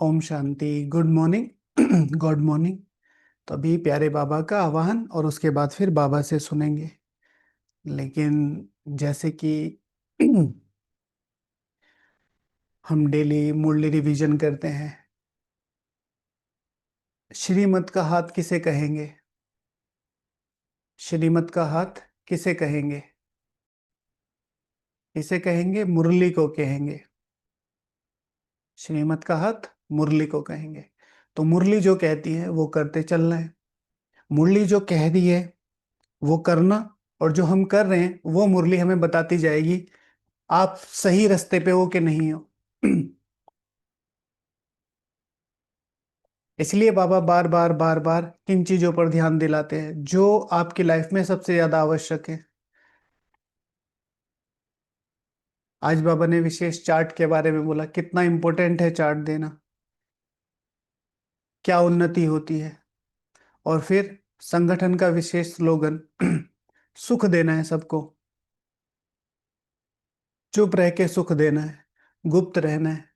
ओम शांति। Good morning. Good morning. तो अभी प्यारे बाबा का आवाहन और उसके बाद फिर बाबा से सुनेंगे। लेकिन जैसे कि हम डेली मुरली रिवीजन करते हैं, श्रीमत का हाथ किसे कहेंगे? श्रीमत का हाथ किसे कहेंगे? इसे कहेंगे, मुरली को कहेंगे। श्रीमत का हाथ मुरली को कहेंगे। तो मुरली जो कहती है वो करते चलना है। मुरली जो कह रही है वो करना, और जो हम कर रहे हैं वो मुरली हमें बताती जाएगी आप सही रास्ते पे हो कि नहीं हो। इसलिए बाबा बार बार बार बार किन चीजों पर ध्यान दिलाते हैं जो आपकी लाइफ में सबसे ज्यादा आवश्यक है। आज बाबा ने विशेष चार्ट के बारे में बोला, कितना इंपॉर्टेंट है चार्ट देना, क्या उन्नति होती है। और फिर संगठन का विशेष स्लोगन सुख देना है सबको, चुप रह के सुख देना है, गुप्त रहना है।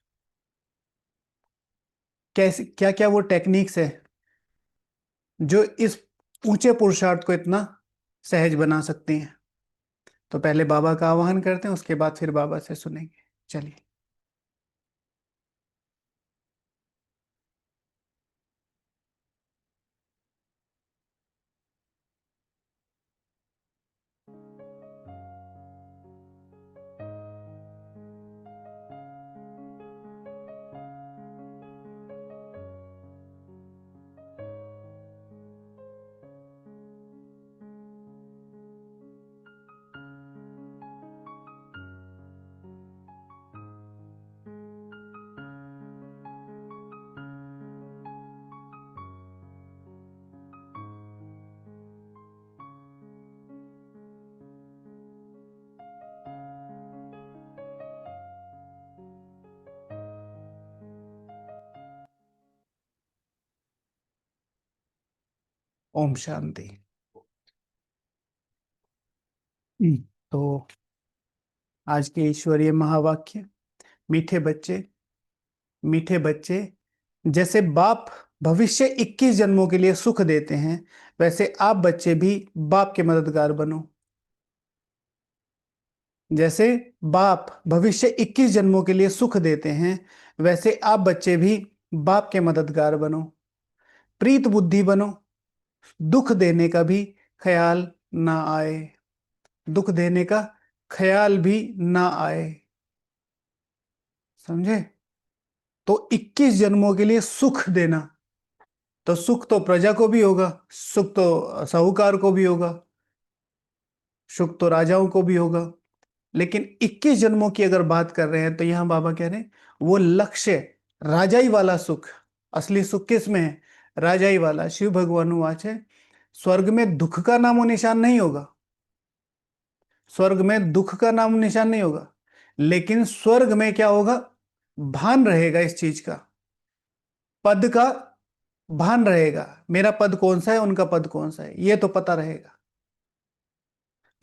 कैसे, क्या क्या वो टेक्निक्स है जो इस ऊंचे पुरुषार्थ को इतना सहज बना सकती हैं। तो पहले बाबा का आवाहन करते हैं, उसके बाद फिर बाबा से सुनेंगे। चलिए। ओम शांति। तो आज के ईश्वरीय महावाक्य, मीठे बच्चे, मीठे बच्चे, जैसे बाप भविष्य 21 जन्मों के लिए सुख देते हैं, वैसे आप बच्चे भी बाप के मददगार बनो। जैसे बाप भविष्य 21 जन्मों के लिए सुख देते हैं, वैसे आप बच्चे भी बाप के मददगार बनो। प्रीत बुद्धि बनो, दुख देने का भी ख्याल ना आए, दुख देने का ख्याल भी ना आए। समझे? तो 21 जन्मों के लिए सुख देना, तो सुख तो प्रजा को भी होगा, सुख तो साहूकार को भी होगा, सुख तो राजाओं को भी होगा। लेकिन 21 जन्मों की अगर बात कर रहे हैं तो यहां बाबा कह रहे हैं वो लक्ष्य राजाई वाला सुख। असली सुख किस में है? राजाई वाला। शिव भगवान वाच है, स्वर्ग में दुख का नामो निशान नहीं होगा, स्वर्ग में दुख का नाम निशान नहीं होगा, लेकिन स्वर्ग में क्या होगा? भान रहेगा इस चीज का, पद का भान रहेगा। मेरा पद कौन सा है, उनका पद कौन सा है, ये तो पता रहेगा।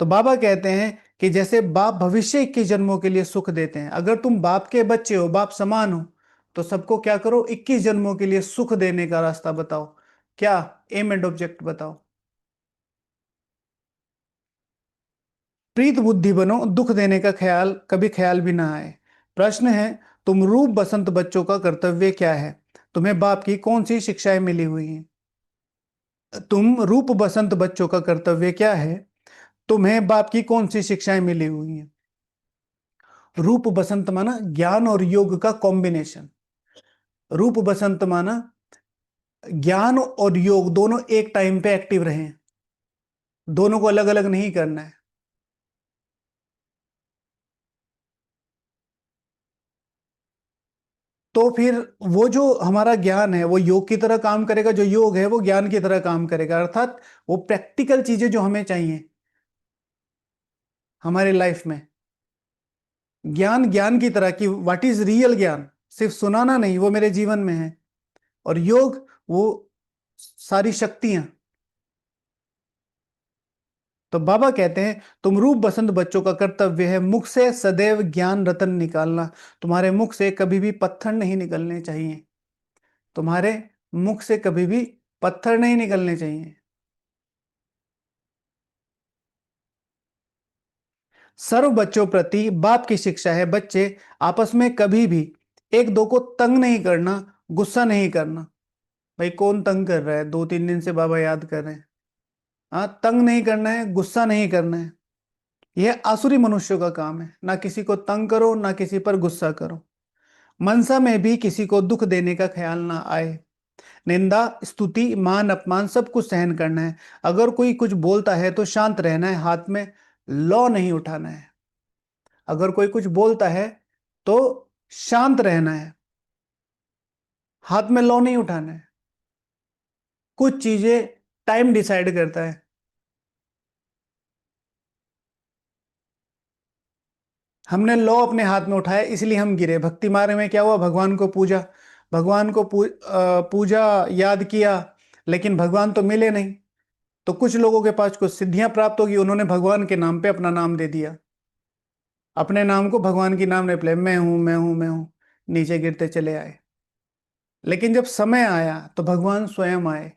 तो बाबा कहते हैं कि जैसे बाप भविष्य के जन्मों के लिए सुख देते हैं, अगर तुम बाप के बच्चे हो, बाप समान हो, तो सबको क्या करो? 21 जन्मों के लिए सुख देने का रास्ता बताओ। क्या एम एंड ऑब्जेक्ट बताओ। प्रीत बुद्धि बनो, दुख देने का ख्याल कभी ख्याल भी ना आए। प्रश्न है, तुम रूप बसंत बच्चों का कर्तव्य क्या है? तुम्हें बाप की कौन सी शिक्षाएं मिली हुई हैं? तुम रूप बसंत बच्चों का कर्तव्य क्या है? तुम्हें बाप की कौन सी शिक्षाएं मिली हुई हैं? रूप बसंत माना ज्ञान और योग का कॉम्बिनेशन। रूप बसंत माना ज्ञान और योग दोनों एक टाइम पे एक्टिव रहे, दोनों को अलग अलग नहीं करना है। तो फिर वो जो हमारा ज्ञान है वो योग की तरह काम करेगा, जो योग है वो ज्ञान की तरह काम करेगा। अर्थात वो प्रैक्टिकल चीजें जो हमें चाहिए हमारे लाइफ में, ज्ञान ज्ञान की तरह की, व्हाट इज रियल ज्ञान, सिर्फ सुनाना नहीं, वो मेरे जीवन में है। और योग वो सारी शक्तियां। तो बाबा कहते हैं तुम रूप बसंत बच्चों का कर्तव्य है मुख से सदैव ज्ञान रतन निकालना। तुम्हारे मुख से कभी भी पत्थर नहीं निकलने चाहिए। तुम्हारे मुख से कभी भी पत्थर नहीं निकलने चाहिए। सर्व बच्चों प्रति बाप की शिक्षा है, बच्चे आपस में कभी भी एक दो को तंग नहीं करना, गुस्सा नहीं करना। भाई कौन तंग कर रहा है, 2-3 दिन से बाबा याद कर रहे हैं। हाँ, तंग नहीं करना है, गुस्सा नहीं करना है। यह आसुरी मनुष्यों का काम है, ना किसी को तंग करो ना किसी पर गुस्सा करो। मनसा में भी किसी को दुख देने का ख्याल ना आए। निंदा स्तुति मान अपमान सब कुछ सहन करना है। अगर कोई कुछ बोलता है तो शांत रहना है, हाथ में लौ नहीं उठाना है। अगर कोई कुछ बोलता है तो शांत रहना है, हाथ में लौ नहीं उठाना है। कुछ चीजें टाइम डिसाइड करता है। हमने लौ अपने हाथ में उठाया इसलिए हम गिरे। भक्ति मार्ग में क्या हुआ, भगवान को पूजा, भगवान को पूजा, याद किया, लेकिन भगवान तो मिले नहीं। तो कुछ लोगों के पास कुछ सिद्धियां प्राप्त होगी, उन्होंने भगवान के नाम पे अपना नाम दे दिया, अपने नाम को भगवान की नाम रिप्ले, मैं हूं मैं हूं मैं हूं, नीचे गिरते चले आए। लेकिन जब समय आया तो भगवान स्वयं आए।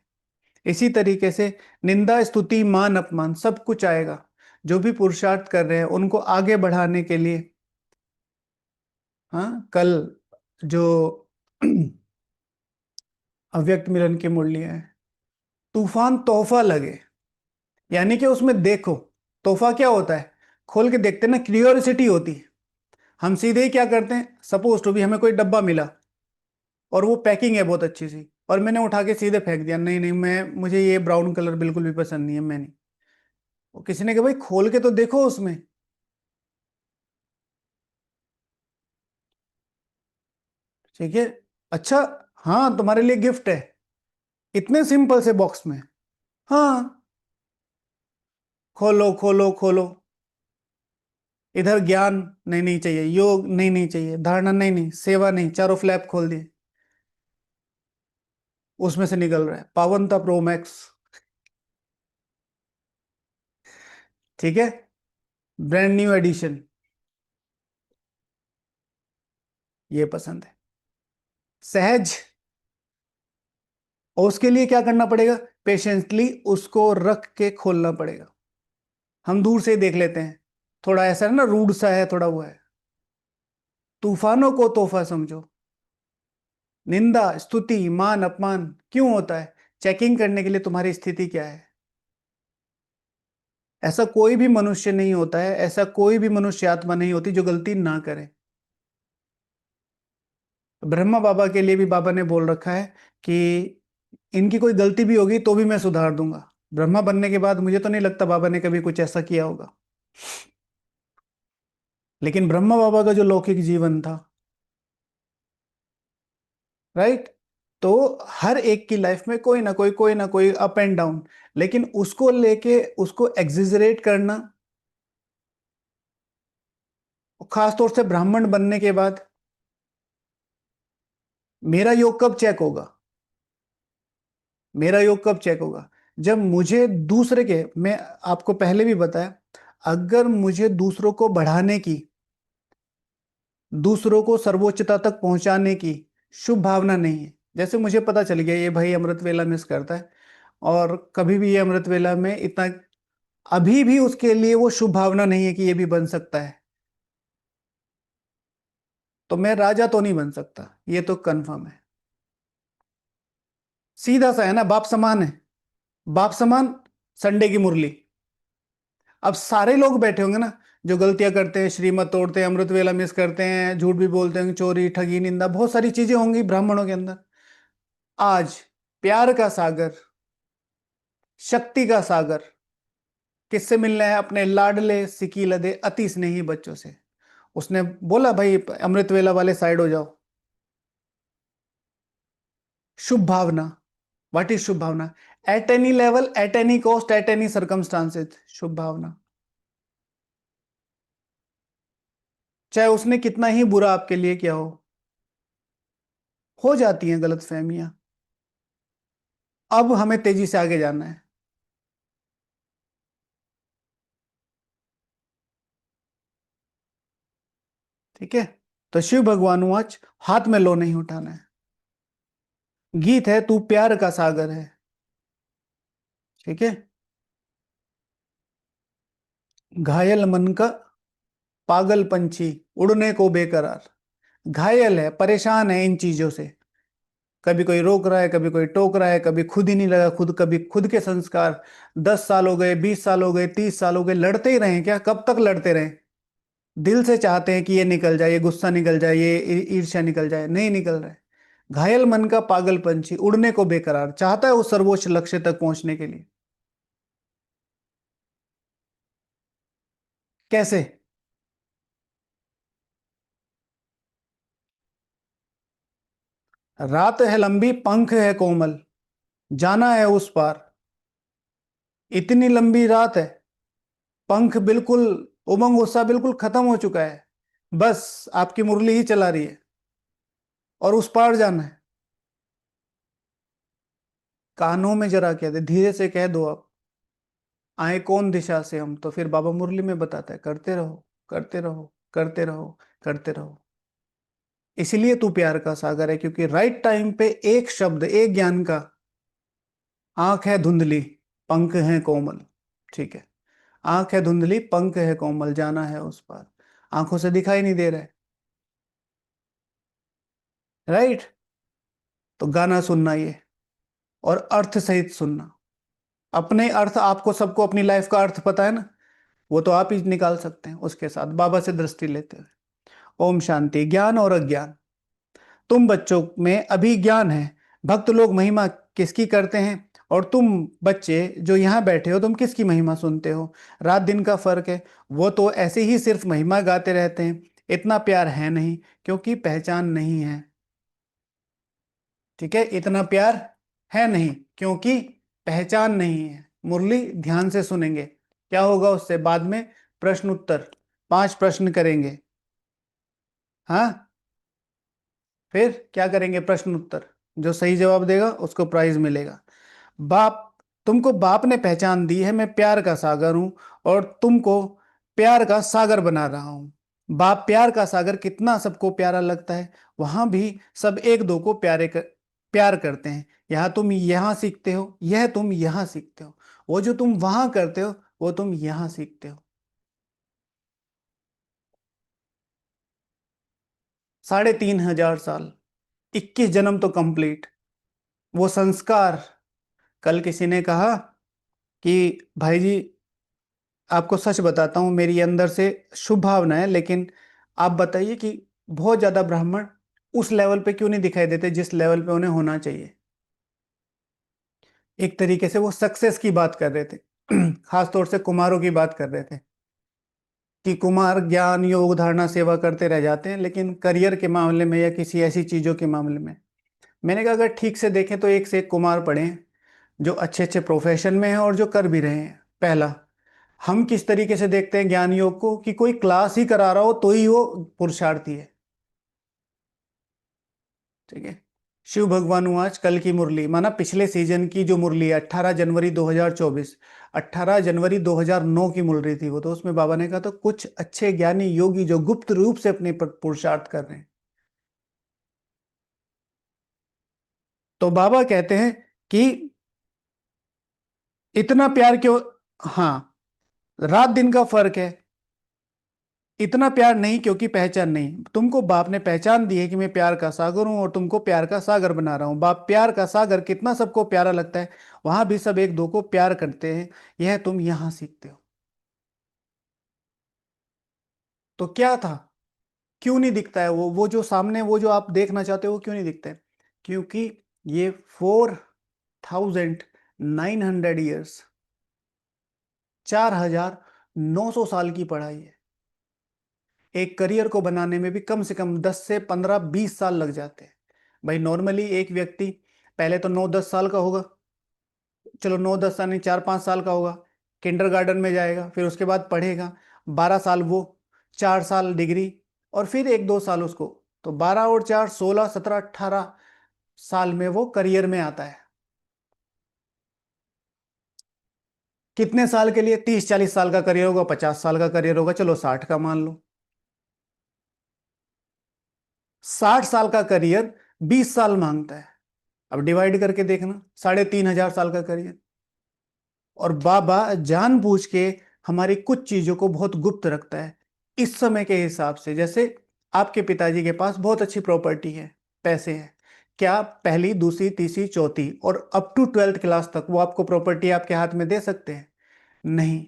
इसी तरीके से निंदा स्तुति मान अपमान सब कुछ आएगा। जो भी पुरुषार्थ कर रहे हैं उनको आगे बढ़ाने के लिए। हाँ, कल जो अव्यक्त मिलन की मुरलियां है, तूफान तोहफा लगे, यानी कि उसमें देखो। तोहफा क्या होता है, खोल के देखते हैं ना, क्यूरियोसिटी होती है। हम सीधे ही क्या करते हैं, सपोज टू भी हमें कोई डब्बा मिला और वो पैकिंग है बहुत अच्छी सी, और मैंने उठा के सीधे फेंक दिया, नहीं नहीं मैं, मुझे ये ब्राउन कलर बिल्कुल भी पसंद नहीं है, मैं नहीं। वो किसी ने कहा भाई खोल के तो देखो उसमें। ठीक है, अच्छा, हाँ तुम्हारे लिए गिफ्ट है, इतने सिंपल से बॉक्स में। हाँ, खोलो खोलो खोलो। इधर ज्ञान, नहीं नहीं चाहिए, योग नहीं नहीं चाहिए, धारणा नहीं नहीं, सेवा नहीं, चारों फ्लैप खोल दिए, उसमें से निकल रहा है पावनता प्रो मैक्स। ठीक है, ब्रांड न्यू एडिशन, ये पसंद है, सहज। और उसके लिए क्या करना पड़ेगा, पेशेंटली उसको रख के खोलना पड़ेगा। हम दूर से ही देख लेते हैं, थोड़ा ऐसा है ना, रूड सा है, थोड़ा वो है। तूफानों को तोहफा समझो। निंदा स्तुति मान अपमान क्यों होता है, चेकिंग करने के लिए तुम्हारी स्थिति क्या है। ऐसा कोई भी मनुष्य नहीं होता है, ऐसा कोई भी मनुष्य आत्मा नहीं होती जो गलती ना करे। ब्रह्मा बाबा के लिए भी बाबा ने बोल रखा है कि इनकी कोई गलती भी होगी तो भी मैं सुधार दूंगा। ब्रह्मा बनने के बाद मुझे तो नहीं लगता बाबा ने कभी कुछ ऐसा किया होगा। लेकिन ब्रह्मा बाबा का जो लौकिक जीवन था, राइट, तो हर एक की लाइफ में कोई ना कोई अप एंड डाउन, लेकिन उसको लेके उसको एग्जिजरेट करना, खास तौर से ब्राह्मण बनने के बाद। मेरा योग कब चेक होगा, मेरा योग कब चेक होगा, जब मुझे दूसरे के, मैं आपको पहले भी बताया, अगर मुझे दूसरों को बढ़ाने की, दूसरों को सर्वोच्चता तक पहुंचाने की शुभ भावना नहीं है, जैसे मुझे पता चल गया ये भाई अमृत वेला मिस करता है और कभी भी ये अमृत वेला में इतना, अभी भी उसके लिए वो शुभ भावना नहीं है कि ये भी बन सकता है, तो मैं राजा तो नहीं बन सकता, ये तो कंफर्म है। सीधा सा है ना, बाप समान है, बाप समान, संडे की मुरली। अब सारे लोग बैठे होंगे ना, जो गलतियां करते हैं, श्रीमत तोड़ते हैं, अमृत वेला मिस करते हैं, झूठ भी बोलते हैं, चोरी ठगी निंदा, बहुत सारी चीजें होंगी ब्राह्मणों के अंदर। आज प्यार का सागर, शक्ति का सागर, किससे मिलना है, अपने लाडले सिकी लदे अति स्नेही बच्चों से। उसने बोला भाई अमृत वेला वाले साइड हो जाओ। शुभ भावना, what is shubh bhavana, at any level, at any cost, at any circumstances, शुभ भावना। चाहे उसने कितना ही बुरा आपके लिए किया हो जाती हैं गलत फहमियां। अब हमें तेजी से आगे जाना है। ठीक है, तो शिव भगवान वाच, हाथ में लो नहीं उठाना है। गीत है तू प्यार का सागर है। ठीक है। घायल मन का पागल पंछी, उड़ने को बेकरार। घायल है, परेशान है इन चीजों से। कभी कोई रोक रहा है, कभी कोई टोक रहा है, कभी खुद ही नहीं लगा खुद, कभी खुद के संस्कार। 10 साल हो गए, 20 साल हो गए, 30 साल हो गए, लड़ते ही रहें क्या? कब तक लड़ते रहें? दिल से चाहते हैं कि ये निकल जाए, ये गुस्सा निकल जाए, ये ईर्ष्या निकल जाए, नहीं निकल रहा है। घायल मन का पागल पंछी, उड़ने को बेकरार, चाहता है उस सर्वोच्च लक्ष्य तक पहुंचने के लिए। कैसे? रात है लंबी, पंख है कोमल, जाना है उस पार। इतनी लंबी रात है, पंख बिल्कुल, उमंग उत्साह बिल्कुल खत्म हो चुका है। बस आपकी मुरली ही चला रही है और उस पार जाना है। कानों में जरा कह दे, धीरे से कह दो आप। आए कौन दिशा से हम, तो फिर बाबा मुरली में बताता है, करते रहो, करते रहो, करते रहो, करते रहो। इसीलिए तू प्यार का सागर है, क्योंकि राइट टाइम पे एक शब्द, एक ज्ञान का। आंख है धुंधली, पंख है कोमल। ठीक है। आंख है धुंधली, पंख है कोमल, जाना है उस पार। आंखों से दिखाई नहीं दे रहा है। राइट। तो गाना सुनना ये, और अर्थ सहित सुनना। अपने अर्थ, आपको सबको अपनी लाइफ का अर्थ पता है ना, वो तो आप ही निकाल सकते हैं उसके साथ बाबा से दृष्टि लेते हुए। ओम शांति। ज्ञान और अज्ञान। तुम बच्चों में अभी ज्ञान है, भक्त लोग महिमा किसकी करते हैं, और तुम बच्चे जो यहाँ बैठे हो, तुम किसकी महिमा सुनते हो? रात दिन का फर्क है। वो तो ऐसे ही सिर्फ महिमा गाते रहते हैं। इतना प्यार है नहीं, क्योंकि पहचान नहीं है। ठीक है, इतना प्यार है नहीं, क्योंकि पहचान नहीं है। मुरली ध्यान से सुनेंगे, क्या होगा उससे बाद में? प्रश्न उत्तर, 5 प्रश्न करेंगे। हाँ। फिर क्या करेंगे? प्रश्न उत्तर। जो सही जवाब देगा उसको प्राइज मिलेगा। बाप, तुमको बाप ने पहचान दी है, मैं प्यार का सागर हूं, और तुमको प्यार का सागर बना रहा हूं। बाप प्यार का सागर कितना सबको प्यारा लगता है। वहां भी सब एक दो को प्यार करते हैं। यहां तुम यहां सीखते हो, यह तुम यहां सीखते हो। वो जो तुम वहां करते हो, वो तुम यहां सीखते हो। 3,500 साल, 21 जन्म तो कंप्लीट। वो संस्कार। कल किसी ने कहा कि भाई जी, आपको सच बताता हूं, मेरी अंदर से शुभ भावना है, लेकिन आप बताइए कि बहुत ज्यादा ब्राह्मण उस लेवल पे क्यों नहीं दिखाई देते जिस लेवल पे उन्हें होना चाहिए। एक तरीके से वो सक्सेस की बात कर रहे थे। खास तौर से कुमारों की बात कर रहे थे, कि कुमार ज्ञान योग धारणा सेवा करते रह जाते हैं, लेकिन करियर के मामले में या किसी ऐसी चीजों के मामले में, मैंने कहा अगर ठीक से देखें तो एक से एक कुमार पड़े हैं, जो अच्छे अच्छे प्रोफेशन में हैं और जो कर भी रहे हैं। पहला, हम किस तरीके से देखते हैं ज्ञान योग को, कि कोई क्लास ही करा रहा हो तो ही वो पुरुषार्थी है। ठीक है। शिव भगवान आज कल की मुरली माना, पिछले सीजन की जो मुरली है 18 जनवरी 2024, 18 जनवरी 2009 की मुरली थी वो, तो उसमें बाबा ने कहा तो कुछ अच्छे ज्ञानी योगी जो गुप्त रूप से अपने पुरुषार्थ कर रहे हैं। तो बाबा कहते हैं कि इतना प्यार क्यों? हाँ, रात दिन का फर्क है। इतना प्यार नहीं, क्योंकि पहचान नहीं। तुमको बाप ने पहचान दी है कि मैं प्यार का सागर हूं, और तुमको प्यार का सागर बना रहा हूं। बाप प्यार का सागर कितना सबको प्यारा लगता है, वहां भी सब एक दो को प्यार करते हैं। यह तुम यहां सीखते हो। तो क्या था? क्यों नहीं दिखता है वो जो सामने, वो जो आप देखना चाहते हो, वो क्यों नहीं दिखता है? क्योंकि ये 4,900 ईयर्स, 4,900 साल की पढ़ाई है। एक करियर को बनाने में भी कम से कम 10 से 15 20 साल लग जाते हैं। भाई नॉर्मली एक व्यक्ति पहले तो 9 10 साल का होगा, चलो 9 10 साल नहीं, 4 5 साल का होगा। किंडरगार्टन में जाएगा, फिर उसके बाद पढ़ेगा 12 साल वो, 4 साल डिग्री, और फिर 1 2 साल उसको। तो 12 और 4 16 17 18 साल में वो करियर में आता है। कितने साल के लिए? 30 40 साल का करियर होगा, 50 साल का करियर होगा, चलो 60 का मान लो। 60 साल का करियर 20 साल मांगता है। अब डिवाइड करके देखना, 3,500 साल का करियर। और बाबा जानबूझ के हमारी कुछ चीजों को बहुत गुप्त रखता है इस समय के हिसाब से। जैसे आपके पिताजी के पास बहुत अच्छी प्रॉपर्टी है, पैसे हैं, क्या पहली दूसरी तीसरी चौथी और अप टू 12th क्लास तक वो आपको प्रॉपर्टी आपके हाथ में दे सकते हैं? नहीं।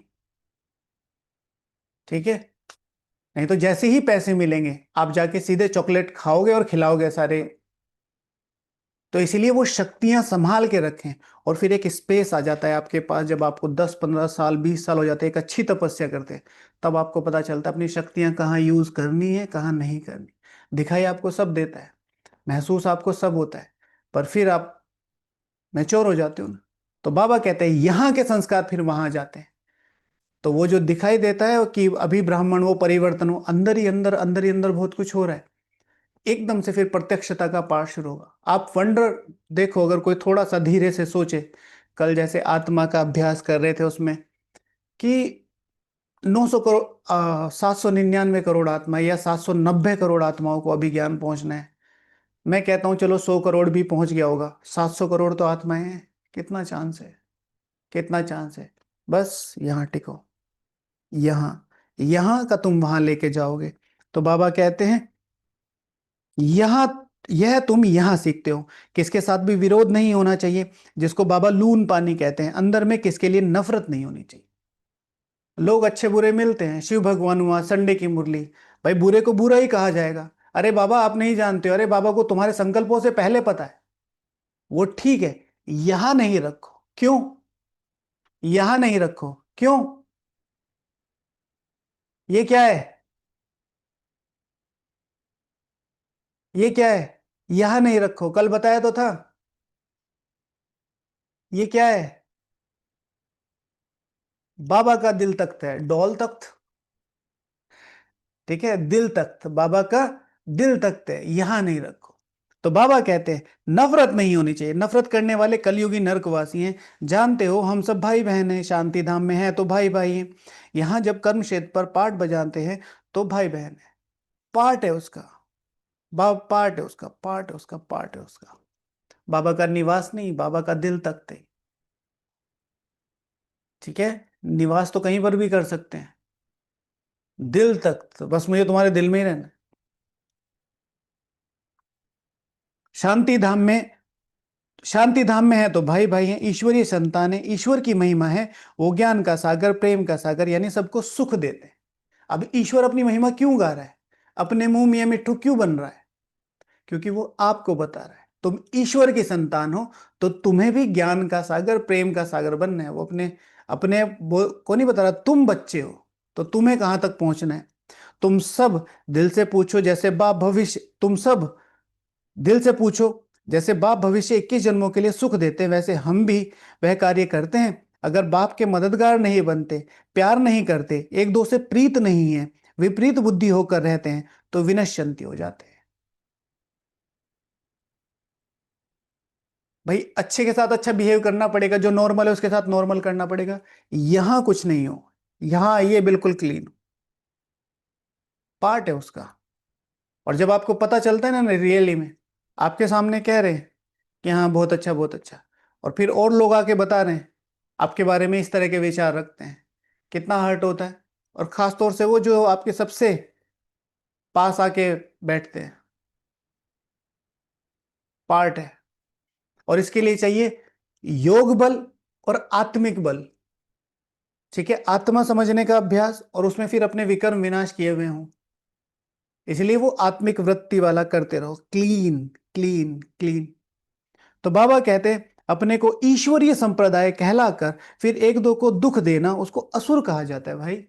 ठीक है। नहीं तो जैसे ही पैसे मिलेंगे आप जाके सीधे चॉकलेट खाओगे और खिलाओगे सारे। तो इसीलिए वो शक्तियां संभाल के रखें। और फिर एक स्पेस आ जाता है आपके पास, जब आपको 10 15 साल 20 साल हो जाते हैं, एक अच्छी तपस्या करते हैं, तब आपको पता चलता है अपनी शक्तियां कहाँ यूज करनी है कहाँ नहीं करनी। दिखाई आपको सब देता है, महसूस आपको सब होता है, पर फिर आप मैच्योर हो जाते हो ना। तो बाबा कहते हैं यहाँ के संस्कार फिर वहां जाते हैं। तो वो जो दिखाई देता है कि अभी ब्राह्मण वो परिवर्तन हो, अंदर ही अंदर अंदर ही अंदर बहुत कुछ हो रहा है, एकदम से फिर प्रत्यक्षता का पाठ शुरू होगा। आप वंडर देखो, अगर कोई थोड़ा सा धीरे से सोचे, कल जैसे आत्मा का अभ्यास कर रहे थे उसमें कि 900 करोड़ 799 करोड़ आत्मा या 790 करोड़ आत्माओं को अभी ज्ञान पहुंचना है। मैं कहता हूं चलो 100 करोड़ भी पहुंच गया होगा, 700 करोड़ तो आत्माएं हैं। कितना चांस है, कितना चांस है। बस यहाँ टिको, यहाँ, यहाँ का तुम वहां लेके जाओगे। तो बाबा कहते हैं यहां, यह तुम यहां सीखते हो, किसके साथ भी विरोध नहीं होना चाहिए, जिसको बाबा लून पानी कहते हैं, अंदर में किसके लिए नफरत नहीं होनी चाहिए। लोग अच्छे बुरे मिलते हैं, शिव भगवान हुआ, संडे की मुरली, भाई बुरे को बुरा ही कहा जाएगा। अरे बाबा आप नहीं जानते हो, अरे बाबा को तुम्हारे संकल्पों से पहले पता है। वो ठीक है, यहां नहीं रखो। क्यों? यहां नहीं रखो क्यों? ये क्या है? ये क्या है? यहां नहीं रखो, कल बताया तो था। ये क्या है? बाबा का दिल तख्त है, डॉल तख्त। ठीक है, दिल तख्त, बाबा का दिल तख्त है, यहां नहीं रखो। तो बाबा कहते हैं नफरत नहीं होनी चाहिए, नफरत करने वाले कलयुगी नरकवासी हैं। जानते हो हम सब भाई बहन हैं, शांति धाम में है तो भाई भाई हैं। यहां जब कर्म क्षेत्र पर पाठ बजाते हैं तो भाई बहन है, पार्ट है उसका। बाबा पार्ट है उसका, पार्ट है उसका, पार्ट है उसका। बाबा का निवास नहीं, बाबा का दिल तख्त है। ठीक है, निवास तो कहीं पर भी कर सकते हैं, दिल तख्त बस मुझे तुम्हारे दिल में ही रहना है। शांति धाम में, शांति धाम में है तो भाई भाई हैं, ईश्वरीय संतान है, ईश्वर की महिमा है। वो ज्ञान का सागर, प्रेम का सागर, यानी सबको सुख देते हैं। अब ईश्वर अपनी महिमा क्यों गा रहा है, अपने मुंह मियां मिट्ठू क्यों बन रहा है? क्योंकि वो आपको बता रहा है तुम ईश्वर की संतान हो, तो तुम्हें भी ज्ञान का सागर, प्रेम का सागर बनना है। वो अपने अपने वो को नहीं बता रहा, तुम बच्चे हो तो तुम्हें कहां तक पहुंचना है। तुम सब दिल से पूछो, जैसे बाप भविष्य, तुम सब दिल से पूछो, जैसे बाप भविष्य 21 जन्मों के लिए सुख देते हैं, वैसे हम भी वह कार्य करते हैं। अगर बाप के मददगार नहीं बनते, प्यार नहीं करते, एक दो से प्रीत नहीं है, विपरीत बुद्धि होकर रहते हैं, तो विनश्यंती हो जाते हैं। भाई अच्छे के साथ अच्छा बिहेव करना पड़ेगा, जो नॉर्मल है उसके साथ नॉर्मल करना पड़ेगा। यहां कुछ नहीं हो, यहां आइए बिल्कुल क्लीन, पार्ट है उसका। और जब आपको पता चलता है ना रियली में, आपके सामने कह रहे हैं कि हाँ बहुत अच्छा बहुत अच्छा, और फिर और लोग आके बता रहे हैं आपके बारे में इस तरह के विचार रखते हैं, कितना हर्ट होता है। और खास तौर से वो जो आपके सबसे पास आके बैठते हैं, पार्ट है। और इसके लिए चाहिए योग बल और आत्मिक बल। ठीक है, आत्मा समझने का अभ्यास और उसमें फिर अपने विकर्म विनाश किए हुए हों। इसलिए वो आत्मिक वृत्ति वाला करते रहो, क्लीन क्लीन क्लीन। तो बाबा कहते हैं अपने को ईश्वरीय संप्रदाय कहलाकर फिर एक दो को दुख देना उसको असुर कहा जाता है भाई।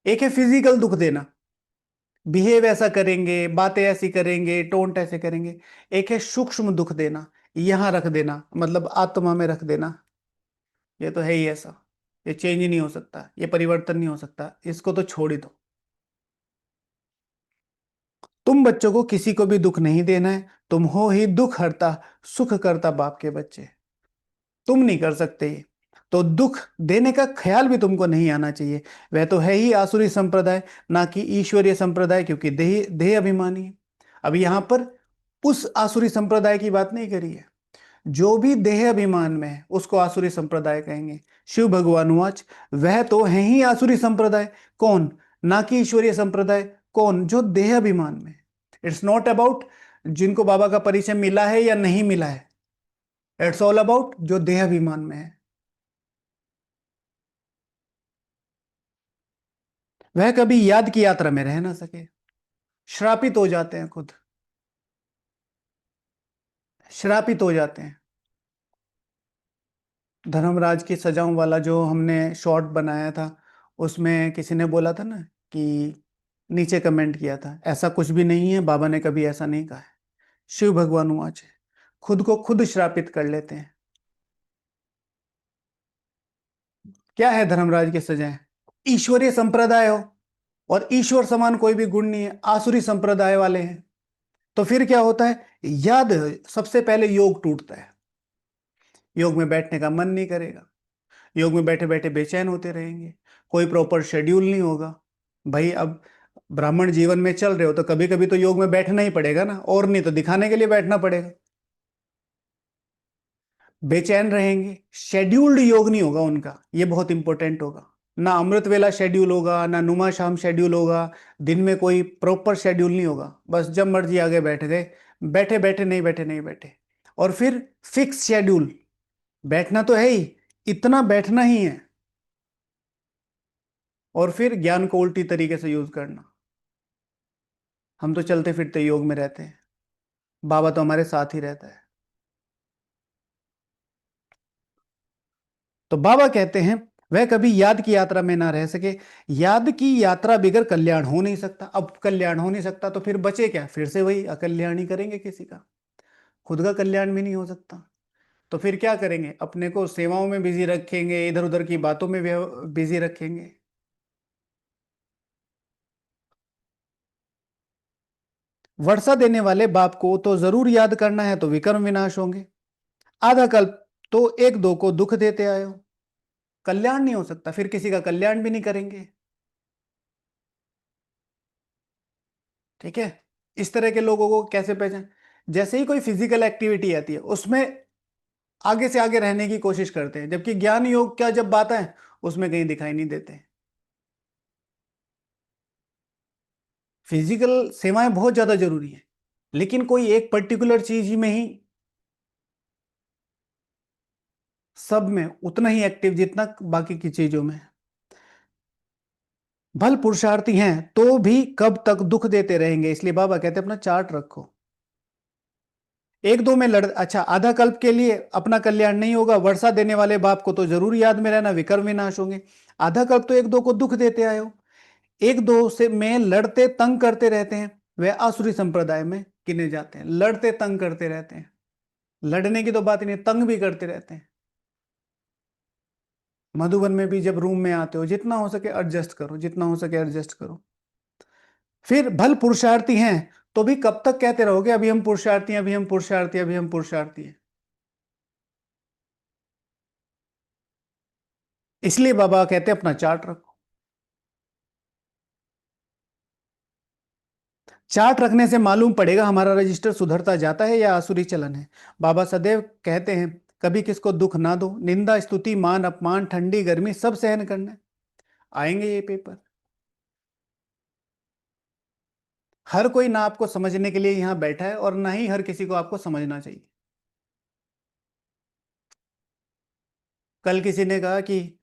एक है फिजिकल दुख देना, बिहेव ऐसा करेंगे, बातें ऐसी करेंगे, टोंट ऐसे करेंगे। एक है सूक्ष्म दुख देना, यहां रख देना, मतलब आत्मा में रख देना, ये तो है ही ऐसा, ये चेंज ही नहीं हो सकता, ये परिवर्तन नहीं हो सकता, इसको तो छोड़ ही दो। तुम बच्चों को किसी को भी दुख नहीं देना है, तुम हो ही दुख हरता सुख करता बाप के बच्चे, तुम नहीं कर सकते ये। तो दुख देने का ख्याल भी तुमको नहीं आना चाहिए। वह तो है ही आसुरी संप्रदाय, ना कि ईश्वरीय संप्रदाय, क्योंकि देह देह अभिमानी है। अब यहां पर उस आसुरी संप्रदाय की बात नहीं करी है। जो भी देह अभिमान में है उसको आसुरी संप्रदाय कहेंगे। शिव भगवान वाच, वह तो है ही आसुरी संप्रदाय। कौन? ना कि ईश्वरीय संप्रदाय। कौन? जो देह अभिमान में। इट्स नॉट अबाउट जिनको बाबा का परिचय मिला है या नहीं मिला है, इट्स ऑल अबाउट जो देह अभिमान में है। वह कभी याद की यात्रा में रह ना सके, श्रापित हो जाते हैं, खुद श्रापित हो जाते हैं। धर्मराज की सजाओं वाला जो हमने शॉर्ट बनाया था, उसमें किसी ने बोला था ना कि नीचे कमेंट किया था, ऐसा कुछ भी नहीं है, बाबा ने कभी ऐसा नहीं कहा है। शिव भगवान वाच है, खुद को खुद श्रापित कर लेते हैं। क्या है धर्मराज की सजाएं? ईश्वरीय संप्रदाय हो और ईश्वर समान कोई भी गुण नहीं है, आसुरी संप्रदाय वाले हैं। तो फिर क्या होता है? याद, सबसे पहले योग टूटता है। योग में बैठने का मन नहीं करेगा, योग में बैठे बैठे बेचैन होते रहेंगे, कोई प्रॉपर शेड्यूल नहीं होगा। भाई अब ब्राह्मण जीवन में चल रहे हो तो कभी कभी तो योग में बैठना ही पड़ेगा ना, और नहीं तो दिखाने के लिए बैठना पड़ेगा। बेचैन रहेंगे, शेड्यूल्ड योग नहीं होगा उनका, ये बहुत इंपॉर्टेंट होगा। ना अमृत वेला शेड्यूल होगा, ना नुमा शाम शेड्यूल होगा, दिन में कोई प्रॉपर शेड्यूल नहीं होगा, बस जब मर्जी आगे बैठ गए, बैठे बैठे नहीं बैठे नहीं बैठे। और फिर फिक्स शेड्यूल, बैठना तो है ही, इतना बैठना ही है। और फिर ज्ञान को उल्टी तरीके से यूज करना। हम तो चलते फिरते योग में रहते हैं, बाबा तो हमारे साथ ही रहता है। तो बाबा कहते हैं वह कभी याद की यात्रा में ना रह सके। याद की यात्रा बिगर कल्याण हो नहीं सकता। अब कल्याण हो नहीं सकता तो फिर बचे क्या? फिर से वही अकल्याण ही करेंगे किसी का, खुद का कल्याण भी नहीं हो सकता। तो फिर क्या करेंगे? अपने को सेवाओं में बिजी रखेंगे, इधर उधर की बातों में बिजी रखेंगे। वर्षा देने वाले बाप को तो जरूर याद करना है, तो विकर्म विनाश होंगे। आधा कल्प तो एक दो को दुख देते आए हो, कल्याण नहीं हो सकता, फिर किसी का कल्याण भी नहीं करेंगे। ठीक है? इस तरह के लोगों को कैसे पहचान? जैसे ही कोई फिजिकल एक्टिविटी आती है उसमें आगे से आगे रहने की कोशिश करते हैं, जबकि ज्ञान योग क्या जब बात है उसमें कहीं दिखाई नहीं देते। फिजिकल सेवाएं बहुत ज्यादा जरूरी है, लेकिन कोई एक पर्टिकुलर चीज ही में ही, सब में उतना ही एक्टिव जितना बाकी की चीजों में। भल पुरुषार्थी हैं तो भी कब तक दुख देते रहेंगे, इसलिए बाबा कहते हैं अपना चार्ट रखो। एक दो में लड़, अच्छा, आधा कल्प के लिए अपना कल्याण नहीं होगा, वर्षा देने वाले बाप को तो जरूर याद में रहना, विकर्म विनाश होंगे। आधा कल्प तो एक दो को दुख देते आए हो, एक दो से में लड़ते तंग करते रहते हैं, वे आसुरी संप्रदाय में गिने जाते हैं। लड़ते तंग करते रहते हैं, लड़ने की तो बात ही नहीं, तंग भी करते रहते हैं। मधुबन में भी जब रूम में आते हो, जितना हो सके एडजस्ट करो, जितना हो सके एडजस्ट करो। फिर भल पुरुषार्थी हैं तो भी कब तक कहते रहोगे अभी हम पुरुषार्थी हैं, अभी हम पुरुषार्थी हैं, अभी हम पुरुषार्थी हैं? इसलिए बाबा कहते हैं अपना चार्ट रखो। चार्ट रखने से मालूम पड़ेगा हमारा रजिस्टर सुधरता जाता है या आसुरी चलन है। बाबा सदैव कहते हैं कभी किसको दुख ना दो, निंदा स्तुति मान अपमान ठंडी गर्मी सब सहन करना है। आएंगे ये पेपर। हर कोई ना आपको समझने के लिए यहां बैठा है और ना ही हर किसी को आपको समझना चाहिए। कल किसी ने कहा कि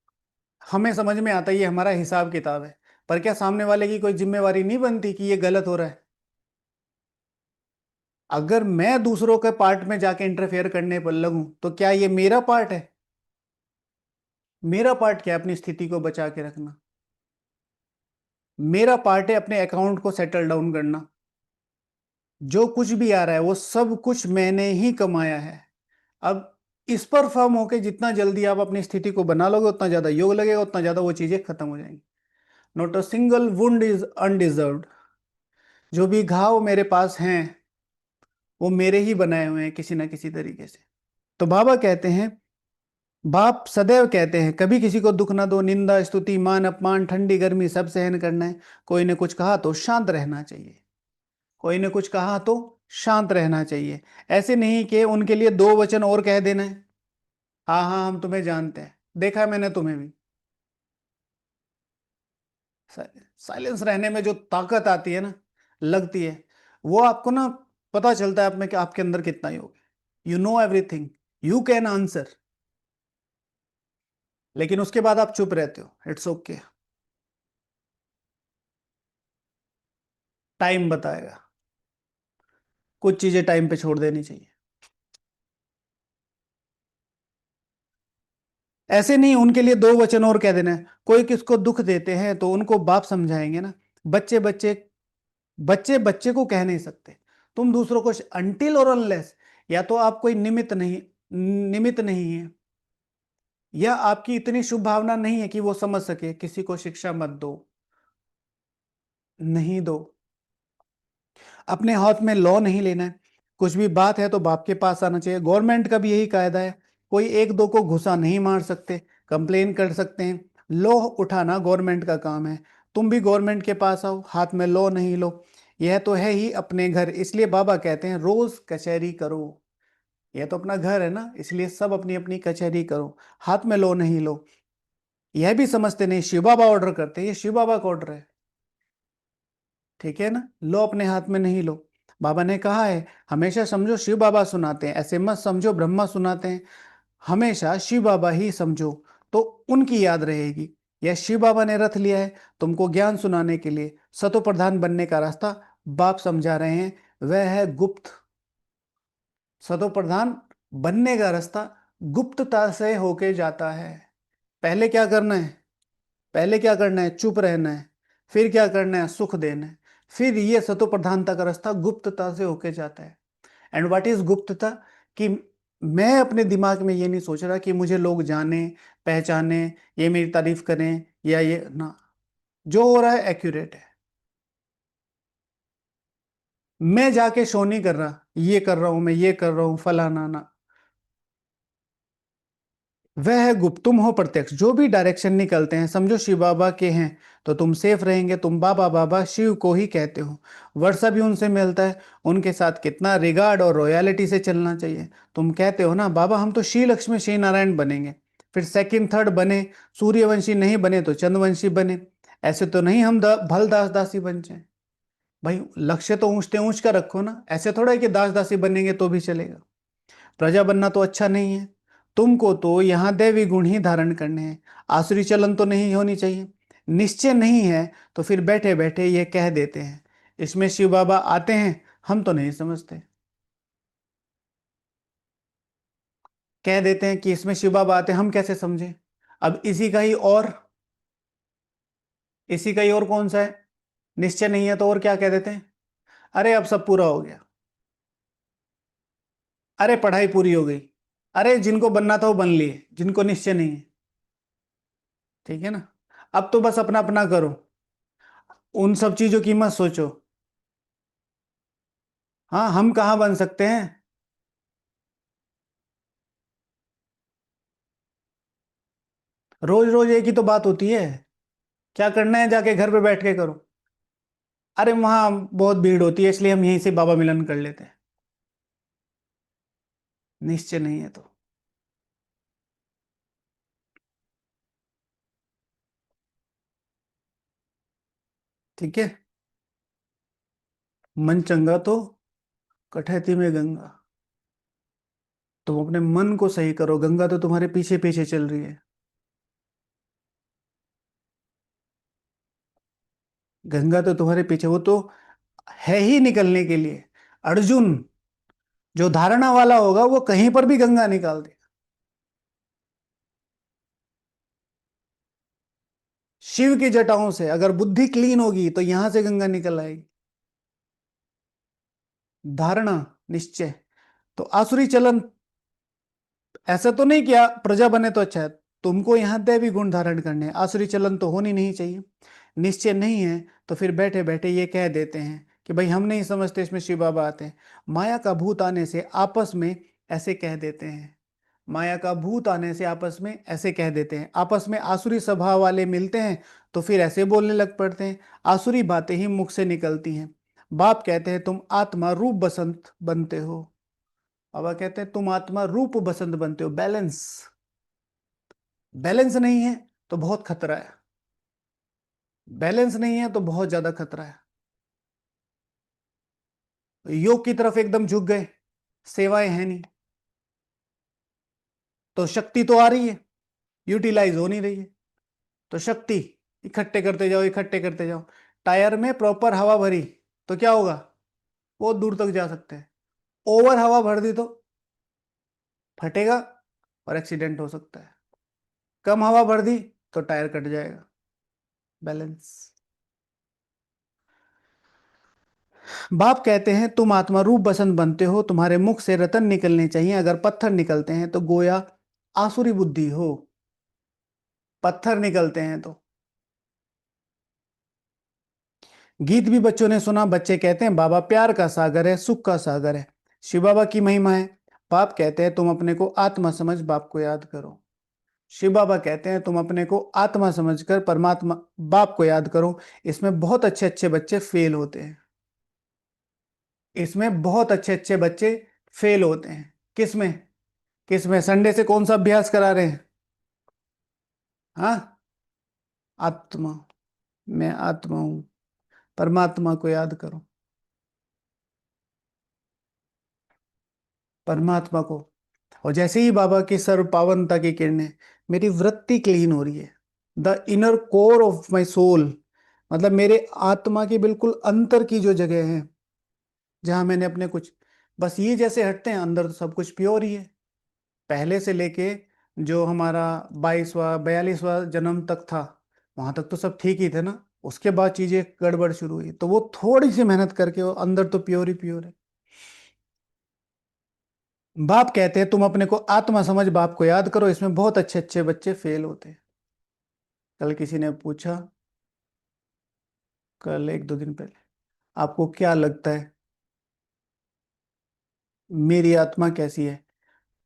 हमें समझ में आता है, ये हमारा हिसाब किताब है, पर क्या सामने वाले की कोई जिम्मेवारी नहीं बनती कि ये गलत हो रहा है? अगर मैं दूसरों के पार्ट में जाके इंटरफेयर करने पर लगूं तो क्या ये मेरा पार्ट है? मेरा पार्ट क्या है? अपनी स्थिति को बचा के रखना। मेरा पार्ट है अपने अकाउंट को सेटल डाउन करना। जो कुछ भी आ रहा है वो सब कुछ मैंने ही कमाया है। अब इस पर फर्म होके जितना जल्दी आप अपनी स्थिति को बना लोगे उतना ज्यादा योग लगेगा, उतना ज्यादा वो चीजें खत्म हो जाएंगी। Not a single wound is undeserved. जो भी घाव मेरे पास हैं वो मेरे ही बनाए हुए हैं किसी ना किसी तरीके से। तो बाबा कहते हैं, बाप सदैव कहते हैं कभी किसी को दुख ना दो, निंदा स्तुति मान अपमान ठंडी गर्मी सब सहन करना है। कोई ने कुछ कहा तो शांत रहना चाहिए, कोई ने कुछ कहा तो शांत रहना चाहिए। ऐसे नहीं कि उनके लिए दो वचन और कह देना है, हाँ हाँ हम तुम्हें जानते हैं, देखा है मैंने तुम्हें भी। साइलेंस रहने में जो ताकत आती है ना, लगती है, वो आपको ना पता चलता है आप में कि आपके अंदर कितना योग है। You know everything, you can answer, लेकिन उसके बाद आप चुप रहते हो, इट्स ओके, टाइम बताएगा। कुछ चीजें टाइम पे छोड़ देनी चाहिए। ऐसे नहीं उनके लिए दो वचन और कह देना है। कोई किसको दुख देते हैं तो उनको बाप समझाएंगे ना। बच्चे बच्चे बच्चे बच्चे को कह नहीं सकते। तुम दूसरों को अनटिल और अनलेस, या तो आप कोई निमित्त नहीं है, या आपकी इतनी शुभ भावना नहीं है कि वो समझ सके, किसी को शिक्षा मत दो, नहीं दो। अपने हाथ में लॉ नहीं लेना है। कुछ भी बात है तो बाप के पास आना चाहिए। गवर्नमेंट का भी यही कायदा है, कोई एक दो को घुसा नहीं मार सकते, कंप्लेन कर सकते हैं। लॉ उठाना गवर्नमेंट का काम है। तुम भी गवर्नमेंट के पास आओ, हाथ में लॉ नहीं लो। यह तो है ही अपने घर, इसलिए बाबा कहते हैं रोज कचहरी करो। यह तो अपना घर है ना, इसलिए सब अपनी अपनी कचहरी करो, हाथ में लॉ नहीं लो। यह भी समझते नहीं शिव बाबा ऑर्डर करते हैं, ये शिव बाबा का ऑर्डर है, ठीक है ना। लो अपने हाथ में नहीं लो। बाबा ने कहा है हमेशा समझो शिव बाबा सुनाते हैं, ऐसे मत समझो ब्रह्मा सुनाते हैं। हमेशा शिव बाबा ही समझो, तो उनकी याद रहेगी। यह शिव बाबा ने रथ लिया है तुमको ज्ञान सुनाने के लिए। सतो प्रधान बनने का रास्ता बाप समझा रहे हैं, वह है गुप्त। सतो प्रधान बनने का रास्ता गुप्तता से होके जाता है। पहले क्या करना है? पहले क्या करना है? चुप रहना है। फिर क्या करना है? सुख देना है। फिर ये सतो प्रधानता का रास्ता गुप्तता से होके जाता है। एंड व्हाट इज गुप्तता? कि मैं अपने दिमाग में ये नहीं सोच रहा कि मुझे लोग जाने पहचाने, ये मेरी तारीफ करें, या ये ना, जो हो रहा है एक्यूरेट है। मैं जाके शो नहीं कर रहा, ये कर रहा हूं मैं, ये कर रहा हूं फलाना ना। वह है गुप्त, तुम हो प्रत्यक्ष। जो भी डायरेक्शन निकलते हैं समझो शिव बाबा के हैं, तो तुम सेफ रहेंगे। तुम बाबा बाबा शिव को ही कहते हो, वर्षा भी उनसे मिलता है। उनके साथ कितना रिगार्ड और रॉयलिटी से चलना चाहिए। तुम कहते हो ना बाबा हम तो श्री लक्ष्मी श्री नारायण बनेंगे, फिर सेकंड थर्ड बने, सूर्यवंशी नहीं बने तो चंद्रवंशी बने। ऐसे तो नहीं हम भल दास दासी बन जाए। भाई लक्ष्य तो ऊंचते ऊंच का रखो ना, ऐसे थोड़ा है कि दास दासी बनेंगे तो भी चलेगा। प्रजा बनना तो अच्छा नहीं है। तुमको तो यहाँ दैवी गुण ही धारण करने हैं, आसुरी चलन तो नहीं होनी चाहिए। निश्चय नहीं है तो फिर बैठे बैठे ये कह देते हैं इसमें शिव बाबा आते हैं, हम तो नहीं समझते। कह देते हैं कि इसमें शिव बाबा आते हैं, हम कैसे समझे? अब इसी का ही और कौन सा है? निश्चय नहीं है तो और क्या कह देते हैं? अरे अब सब पूरा हो गया, अरे पढ़ाई पूरी हो गई, अरे जिनको बनना था वो बन लिए, जिनको निश्चय नहीं है। ठीक है ना। अब तो बस अपना अपना करो, उन सब चीजों की मत सोचो। हाँ हम कहाँ बन सकते हैं? रोज रोज एक ही तो बात होती है। क्या करना है जाके घर पे बैठ के करो। अरे वहां बहुत भीड़ होती है इसलिए हम यहीं से बाबा मिलन कर लेते हैं। निश्चय नहीं है तो ठीक है। मन चंगा तो कठैती में गंगा। तुम अपने मन को सही करो, गंगा तो तुम्हारे पीछे पीछे चल रही है। गंगा तो तुम्हारे पीछे, वो तो है ही निकलने के लिए। अर्जुन जो धारणा वाला होगा वो कहीं पर भी गंगा निकाल दे। शिव की जटाओं से अगर बुद्धि क्लीन होगी तो यहां से गंगा निकल आएगी। धारणा, निश्चय। तो आसुरी चलन, ऐसा तो नहीं किया प्रजा बने तो अच्छा है। तुमको यहाँ दैवी गुण धारण करने हैं, आसुरी चलन तो होनी नहीं चाहिए। निश्चय नहीं है तो फिर बैठे बैठे ये कह देते हैं कि भाई हम नहीं समझते इसमें शिव बाबा आते हैं। माया का भूत आने से आपस में ऐसे कह देते हैं। माया का भूत आने से आपस में ऐसे कह देते हैं। आपस में आसुरी स्वभाव वाले मिलते हैं तो फिर ऐसे बोलने लग पड़ते हैं। आसुरी बातें ही मुख से निकलती हैं। बाप कहते हैं तुम आत्मा रूप बसंत बनते हो। बाबा कहते हैं तुम आत्मा रूप बसंत बनते हो। बैलेंस, बैलेंस नहीं है तो बहुत खतरा है। बैलेंस नहीं है तो बहुत ज्यादा खतरा है। योग की तरफ एकदम झुक गए, सेवाएं हैं नहीं, तो शक्ति तो आ रही है, यूटिलाइज हो नहीं रही है। तो शक्ति इकट्ठे करते जाओ, इकट्ठे करते जाओ। टायर में प्रॉपर हवा भरी तो क्या होगा, बहुत दूर तक जा सकते हैं। ओवर हवा भर दी तो फटेगा और एक्सीडेंट हो सकता है। कम हवा भर दी तो टायर कट जाएगा। बैलेंस। बाप कहते हैं तुम आत्मा रूप बसंत बनते हो, तुम्हारे मुख से रतन निकलने चाहिए, अगर पत्थर निकलते हैं तो गोया आसुरी बुद्धि हो। पत्थर निकलते हैं तो। गीत भी बच्चों ने सुना, बच्चे कहते हैं बाबा प्यार का सागर है, सुख का सागर है, शिव बाबा की महिमा है। बाप कहते हैं तुम अपने को आत्मा समझ बाप को याद करो। शिव बाबा कहते हैं तुम अपने को आत्मा समझकर परमात्मा बाप को याद करो। इसमें बहुत अच्छे अच्छे बच्चे फेल होते हैं। इसमें बहुत अच्छे अच्छे बच्चे फेल होते हैं। किसमें? किसमें? संडे से कौन सा अभ्यास करा रहे हैं? हाँ, आत्मा। मैं आत्मा हूं, परमात्मा को याद करो, परमात्मा को। और जैसे ही बाबा की सर्व पावनता की किरणें, मेरी वृत्ति क्लीन हो रही है। The inner core of my soul, मतलब मेरे आत्मा की बिल्कुल अंतर की जो जगह है, जहां मैंने अपने कुछ, बस ये जैसे हटते हैं, अंदर तो सब कुछ प्योर ही है। पहले से लेके जो हमारा 22वां 42वां जन्म तक था, वहां तक तो सब ठीक ही थे ना। उसके बाद चीजें गड़बड़ शुरू हुई, तो वो थोड़ी सी मेहनत करके वो अंदर तो प्योर ही प्योर है। बाप कहते हैं तुम अपने को आत्मा समझ बाप को याद करो। इसमें बहुत अच्छे अच्छे बच्चे फेल होते हैं। कल किसी ने पूछा, कल एक दो दिन पहले, आपको क्या लगता है मेरी आत्मा कैसी है?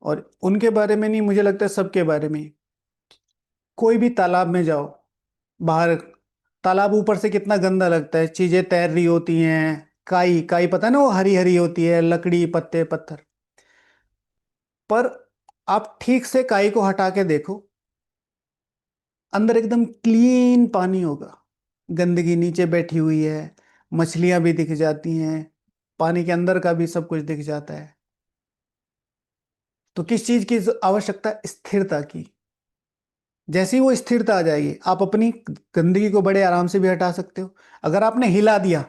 और उनके बारे में नहीं, मुझे लगता है सबके बारे में ही। कोई भी तालाब में जाओ, बाहर, तालाब ऊपर से कितना गंदा लगता है, चीजें तैर रही होती हैं, काई काई, पता है ना, वो हरी हरी होती है, लकड़ी पत्ते पत्थर। पर आप ठीक से काई को हटा के देखो, अंदर एकदम क्लीन पानी होगा। गंदगी नीचे बैठी हुई है, मछलियां भी दिख जाती हैं, पानी के अंदर का भी सब कुछ दिख जाता है। तो किस चीज की आवश्यकता है? स्थिरता की। जैसे ही वो स्थिरता आ जाएगी, आप अपनी गंदगी को बड़े आराम से भी हटा सकते हो। अगर आपने हिला दिया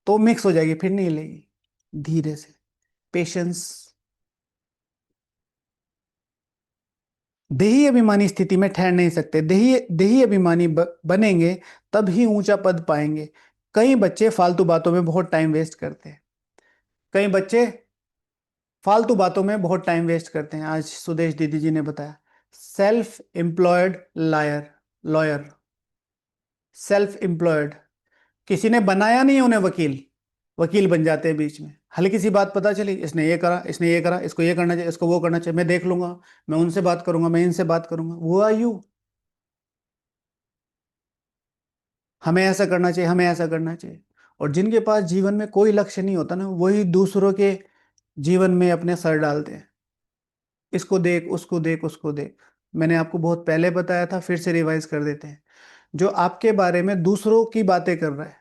तो मिक्स हो जाएगी, फिर नहीं हिलेगी। धीरे से, पेशेंस। देही अभिमानी स्थिति में ठहर नहीं सकते। देही देही अभिमानी बनेंगे तब ही ऊंचा पद पाएंगे। कई बच्चे फालतू बातों में बहुत टाइम वेस्ट करते हैं। कई बच्चे फालतू बातों में बहुत टाइम वेस्ट करते हैं। आज सुदेश दीदी जी ने बताया, self employed liar, lawyer, self employed. किसी ने बनाया नहीं उन्हें वकील, वकील बन जाते हैं बीच में। हल्की सी बात पता चली, इसने ये करा, इसने ये करा, इसको ये करना चाहिए, इसको वो करना चाहिए, मैं देख लूंगा, मैं उनसे बात करूंगा, मैं इनसे बात करूंगा। वो आर यू? हमें ऐसा करना चाहिए, हमें ऐसा करना चाहिए। और जिनके पास जीवन में कोई लक्ष्य नहीं होता ना, वही दूसरों के जीवन में अपने सर डालते हैं। इसको देख, उसको देख, उसको देख। मैंने आपको बहुत पहले बताया था, फिर से रिवाइज कर देते हैं। जो आपके बारे में दूसरों की बातें कर रहा है,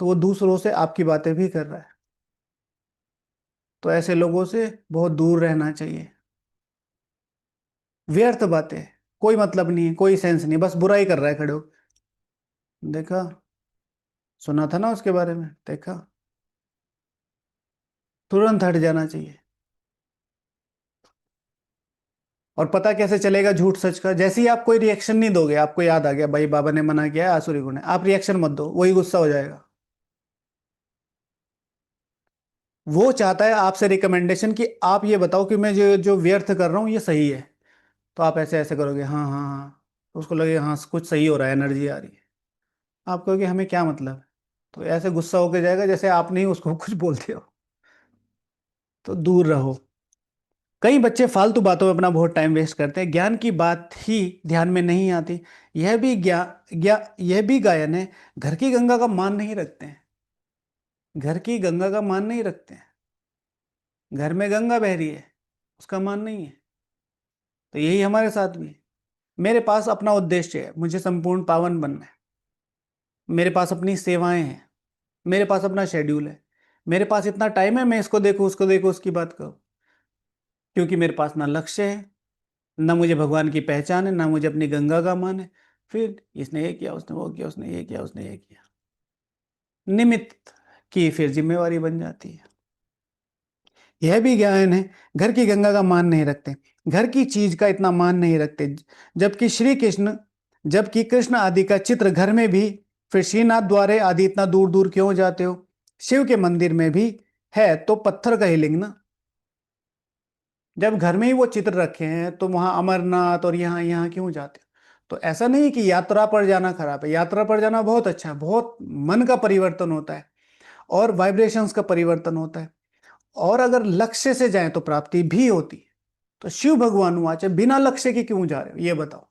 तो वो दूसरों से आपकी बातें भी कर रहा है। तो ऐसे लोगों से बहुत दूर रहना चाहिए। व्यर्थ बातें, कोई मतलब नहीं है, कोई सेंस नहीं, बस बुराई कर रहा है खड़े होके। देखा, सुना था ना उसके बारे में, देखा। तुरंत हट जाना चाहिए। और पता कैसे चलेगा झूठ सच का? जैसे ही आप कोई रिएक्शन नहीं दोगे, आपको याद आ गया भाई बाबा ने मना किया है, आसुरी गुण है, आप रिएक्शन मत दो, वही गुस्सा हो जाएगा। वो चाहता है आपसे रिकमेंडेशन कि आप ये बताओ कि मैं जो जो व्यर्थ कर रहा हूँ ये सही है। तो आप ऐसे ऐसे करोगे, हाँ हाँ हाँ, तो उसको लगे हाँ कुछ सही हो रहा है, एनर्जी आ रही है। आप कहोगे हमें क्या मतलब है, तो ऐसे गुस्सा होके जाएगा जैसे आपने ही उसको कुछ बोलते हो। तो दूर रहो। कई बच्चे फालतू बातों में अपना बहुत टाइम वेस्ट करते हैं, ज्ञान की बात ही ध्यान में नहीं आती। यह भी यह भी गायन है, घर की गंगा का मान नहीं रखते हैं। घर की गंगा का मान नहीं रखते हैं। घर में गंगा बह रही है, उसका मान नहीं है। तो यही हमारे साथ भी है। मेरे पास अपना उद्देश्य है, मुझे संपूर्ण पावन बनना है। मेरे पास अपनी सेवाएं हैं, मेरे पास अपना शेड्यूल है, मेरे पास इतना टाइम है, मैं इसको देखूं उसको देखूं उसकी बात करूं। क्योंकि मेरे पास ना लक्ष्य है, ना मुझे भगवान की पहचान है, ना मुझे अपनी गंगा का मान है। फिर इसने ये किया, उसने वो किया, उसने ये किया, उसने ये किया, निमित्त की फिर जिम्मेवारी बन जाती है। यह भी ज्ञान है। घर की गंगा का मान नहीं रखते, घर की चीज का इतना मान नहीं रखते। जबकि श्री कृष्ण, जबकि कृष्ण आदि का चित्र घर में भी, फिर श्रीनाथ द्वारे आदि इतना दूर दूर क्यों जाते हो? शिव के मंदिर में भी है तो पत्थर का ही लिंग ना। जब घर में ही वो चित्र रखे हैं तो वहां अमरनाथ और यहाँ यहाँ क्यों जाते हो? तो ऐसा नहीं कि यात्रा पर जाना खराब है, यात्रा पर जाना बहुत अच्छा है, बहुत मन का परिवर्तन होता है और वाइब्रेशंस का परिवर्तन होता है। और अगर लक्ष्य से जाएं तो प्राप्ति भी होती है। तो शिव भगवान वाचे बिना लक्ष्य के क्यों जा रहे हो ये बताओ?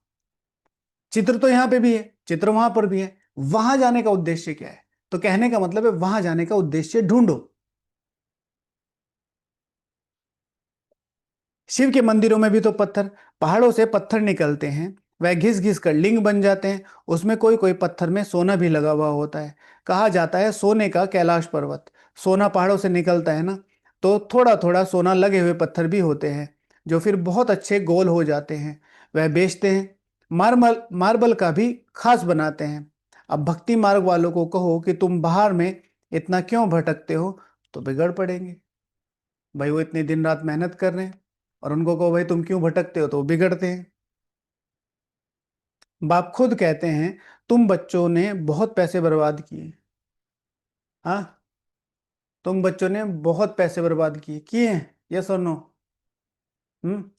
चित्र तो यहां पे भी है, चित्र वहां पर भी है, वहां जाने का उद्देश्य क्या है? तो कहने का मतलब है वहां जाने का उद्देश्य ढूंढो। शिव के मंदिरों में भी तो पत्थर, पहाड़ों से पत्थर निकलते हैं, वह घिस घिस कर लिंग बन जाते हैं। उसमें कोई कोई पत्थर में सोना भी लगा हुआ होता है। कहा जाता है सोने का कैलाश पर्वत। सोना पहाड़ों से निकलता है ना, तो थोड़ा थोड़ा सोना लगे हुए पत्थर भी होते हैं, जो फिर बहुत अच्छे गोल हो जाते हैं। वह बेचते हैं। मार्बल मार्बल का भी खास बनाते हैं। अब भक्ति मार्ग वालों को कहो कि तुम बाहर में इतना क्यों भटकते हो, तो बिगड़ पड़ेंगे। भाई वो इतने दिन रात मेहनत कर रहे हैं, और उनको कहो भाई तुम क्यों भटकते हो, तो वो बिगड़ते हैं। बाप खुद कहते हैं तुम बच्चों ने बहुत पैसे बर्बाद किए। हाँ, तुम बच्चों ने बहुत पैसे बर्बाद किए, किए हैं? यस और नो? हम्म।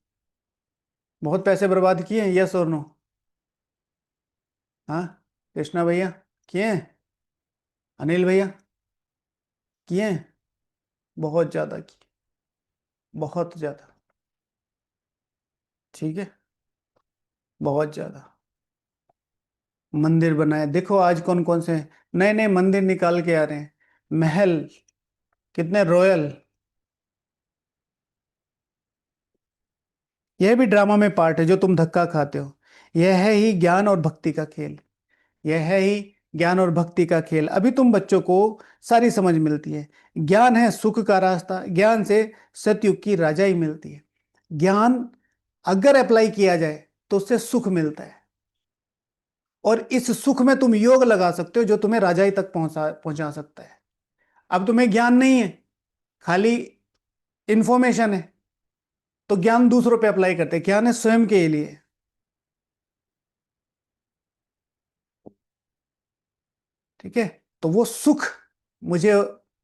बहुत पैसे बर्बाद किए हैं, यस और नो? हाँ, कृष्णा भैया किए हैं? अनिल भैया किए हैं? बहुत ज्यादा किए, बहुत ज्यादा। ठीक है, बहुत ज्यादा। मंदिर बनाए, देखो आज कौन कौन से नए नए मंदिर निकाल के आ रहे हैं, महल, कितने रॉयल। यह भी ड्रामा में पार्ट है जो तुम धक्का खाते हो। यह है ही ज्ञान और भक्ति का खेल। यह है ही ज्ञान और भक्ति का खेल। अभी तुम बच्चों को सारी समझ मिलती है। ज्ञान है सुख का रास्ता, ज्ञान से सतयुग की राजाई मिलती है। ज्ञान अगर अप्लाई किया जाए तो उससे सुख मिलता है, और इस सुख में तुम योग लगा सकते हो जो तुम्हें राजाई तक पहुंचा पहुंचा सकता है। अब तुम्हें ज्ञान नहीं है, खाली इंफॉर्मेशन है, तो ज्ञान दूसरों पे अप्लाई करते हैं, ज्ञान है स्वयं के लिए। ठीक है, तो वो सुख मुझे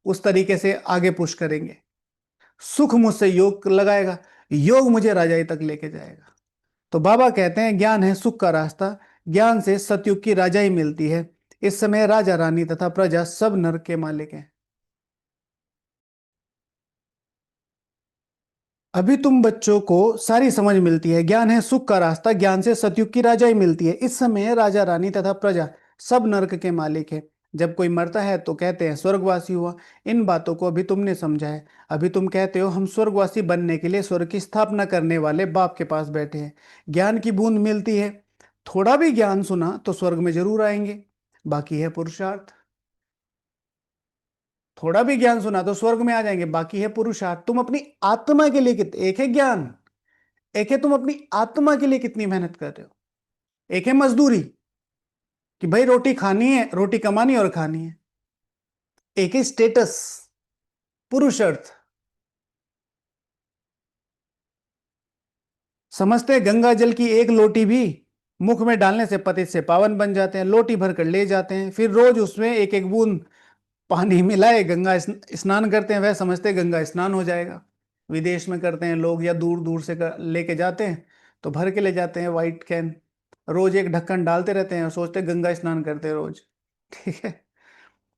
उस तरीके से आगे पुश करेंगे। सुख मुझसे योग लगाएगा, योग मुझे राजाई तक लेके जाएगा। तो बाबा कहते हैं ज्ञान है सुख का रास्ता, ज्ञान से सतयुग की राजाई मिलती है। इस समय राजा रानी तथा प्रजा सब नरक के मालिक हैं। अभी तुम बच्चों को सारी समझ मिलती है। ज्ञान है सुख का रास्ता, ज्ञान से सतयुग की राजाई मिलती है। इस समय राजा रानी तथा प्रजा सब नरक के मालिक है। जब कोई मरता है तो कहते हैं स्वर्गवासी हुआ। इन बातों को अभी तुमने समझा है। अभी तुम कहते हो हम स्वर्गवासी बनने के लिए स्वर्ग की स्थापना करने वाले बाप के पास बैठे हैं। ज्ञान की बूंद मिलती है, थोड़ा भी ज्ञान सुना तो स्वर्ग में जरूर आएंगे। बाकी है पुरुषार्थ। थोड़ा भी ज्ञान सुना तो स्वर्ग में आ जाएंगे, बाकी है पुरुषार्थ। तुम अपनी आत्मा के लिए कितने, एक है ज्ञान, एक है तुम अपनी आत्मा के लिए कितनी मेहनत कर रहे हो। एक है मजदूरी कि भाई रोटी खानी है, रोटी कमानी और खानी है। एक है स्टेटस, पुरुष अर्थ। समझते हैं गंगा जल की एक लोटी भी मुख में डालने से पतित से पावन बन जाते हैं। लोटी भर कर ले जाते हैं, फिर रोज उसमें एक एक बूंद पानी मिलाए गंगा स्नान करते हैं। वह समझते हैं गंगा स्नान हो जाएगा। विदेश में करते हैं लोग, या दूर दूर से लेके जाते हैं, तो भर के ले जाते हैं वाइट कैन, रोज एक ढक्कन डालते रहते हैं और सोचते हैं गंगा स्नान करते हैं रोज। ठीक है,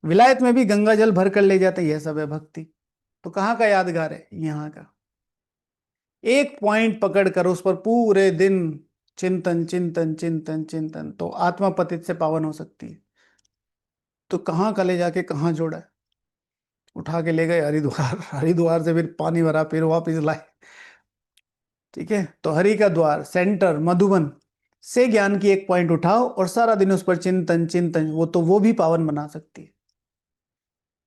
विलायत में भी गंगा जल भर कर ले जाते हैं। यह सब है भक्ति। तो कहाँ का यादगार है? यहाँ का। एक पॉइंट पकड़ कर उस पर पूरे दिन चिंतन चिंतन चिंतन चिंतन, तो आत्मा पतित से पावन हो सकती है। तो कहाँ का ले जाके कहाँ जोड़ा है? उठा के ले गए हरिद्वार। हरिद्वार से फिर पानी भरा, फिर वापस लाए। ठीक है, तो हरि का द्वार सेंटर मधुबन से ज्ञान की एक पॉइंट उठाओ और सारा दिन उस पर चिंतन चिंतन, वो भी पावन बना सकती है।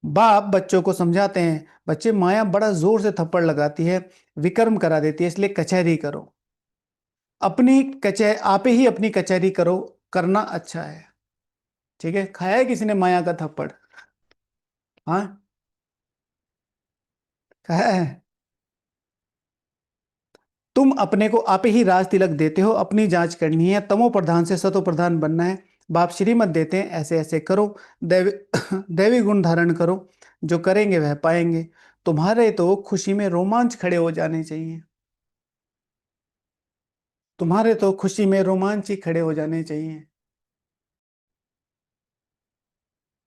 बाप बच्चों को समझाते हैं, बच्चे माया बड़ा जोर से थप्पड़ लगाती है, विकर्म करा देती है, इसलिए कचहरी करो। अपनी कचह आप ही अपनी कचहरी करो, करना अच्छा है। ठीक है, खाया है किसी ने माया का थप्पड़? हाँ, खाया है। तुम अपने को आप ही राज तिलक देते हो, अपनी जांच करनी है, तमो प्रधान से सतो प्रधान बनना है। बाप श्रीमत देते हैं, ऐसे ऐसे करो, दैवी दैवी गुण धारण करो, जो करेंगे वह पाएंगे। तुम्हारे तो खुशी में रोमांच खड़े हो जाने चाहिए, तुम्हारे तो खुशी में रोमांच ही खड़े हो जाने चाहिए।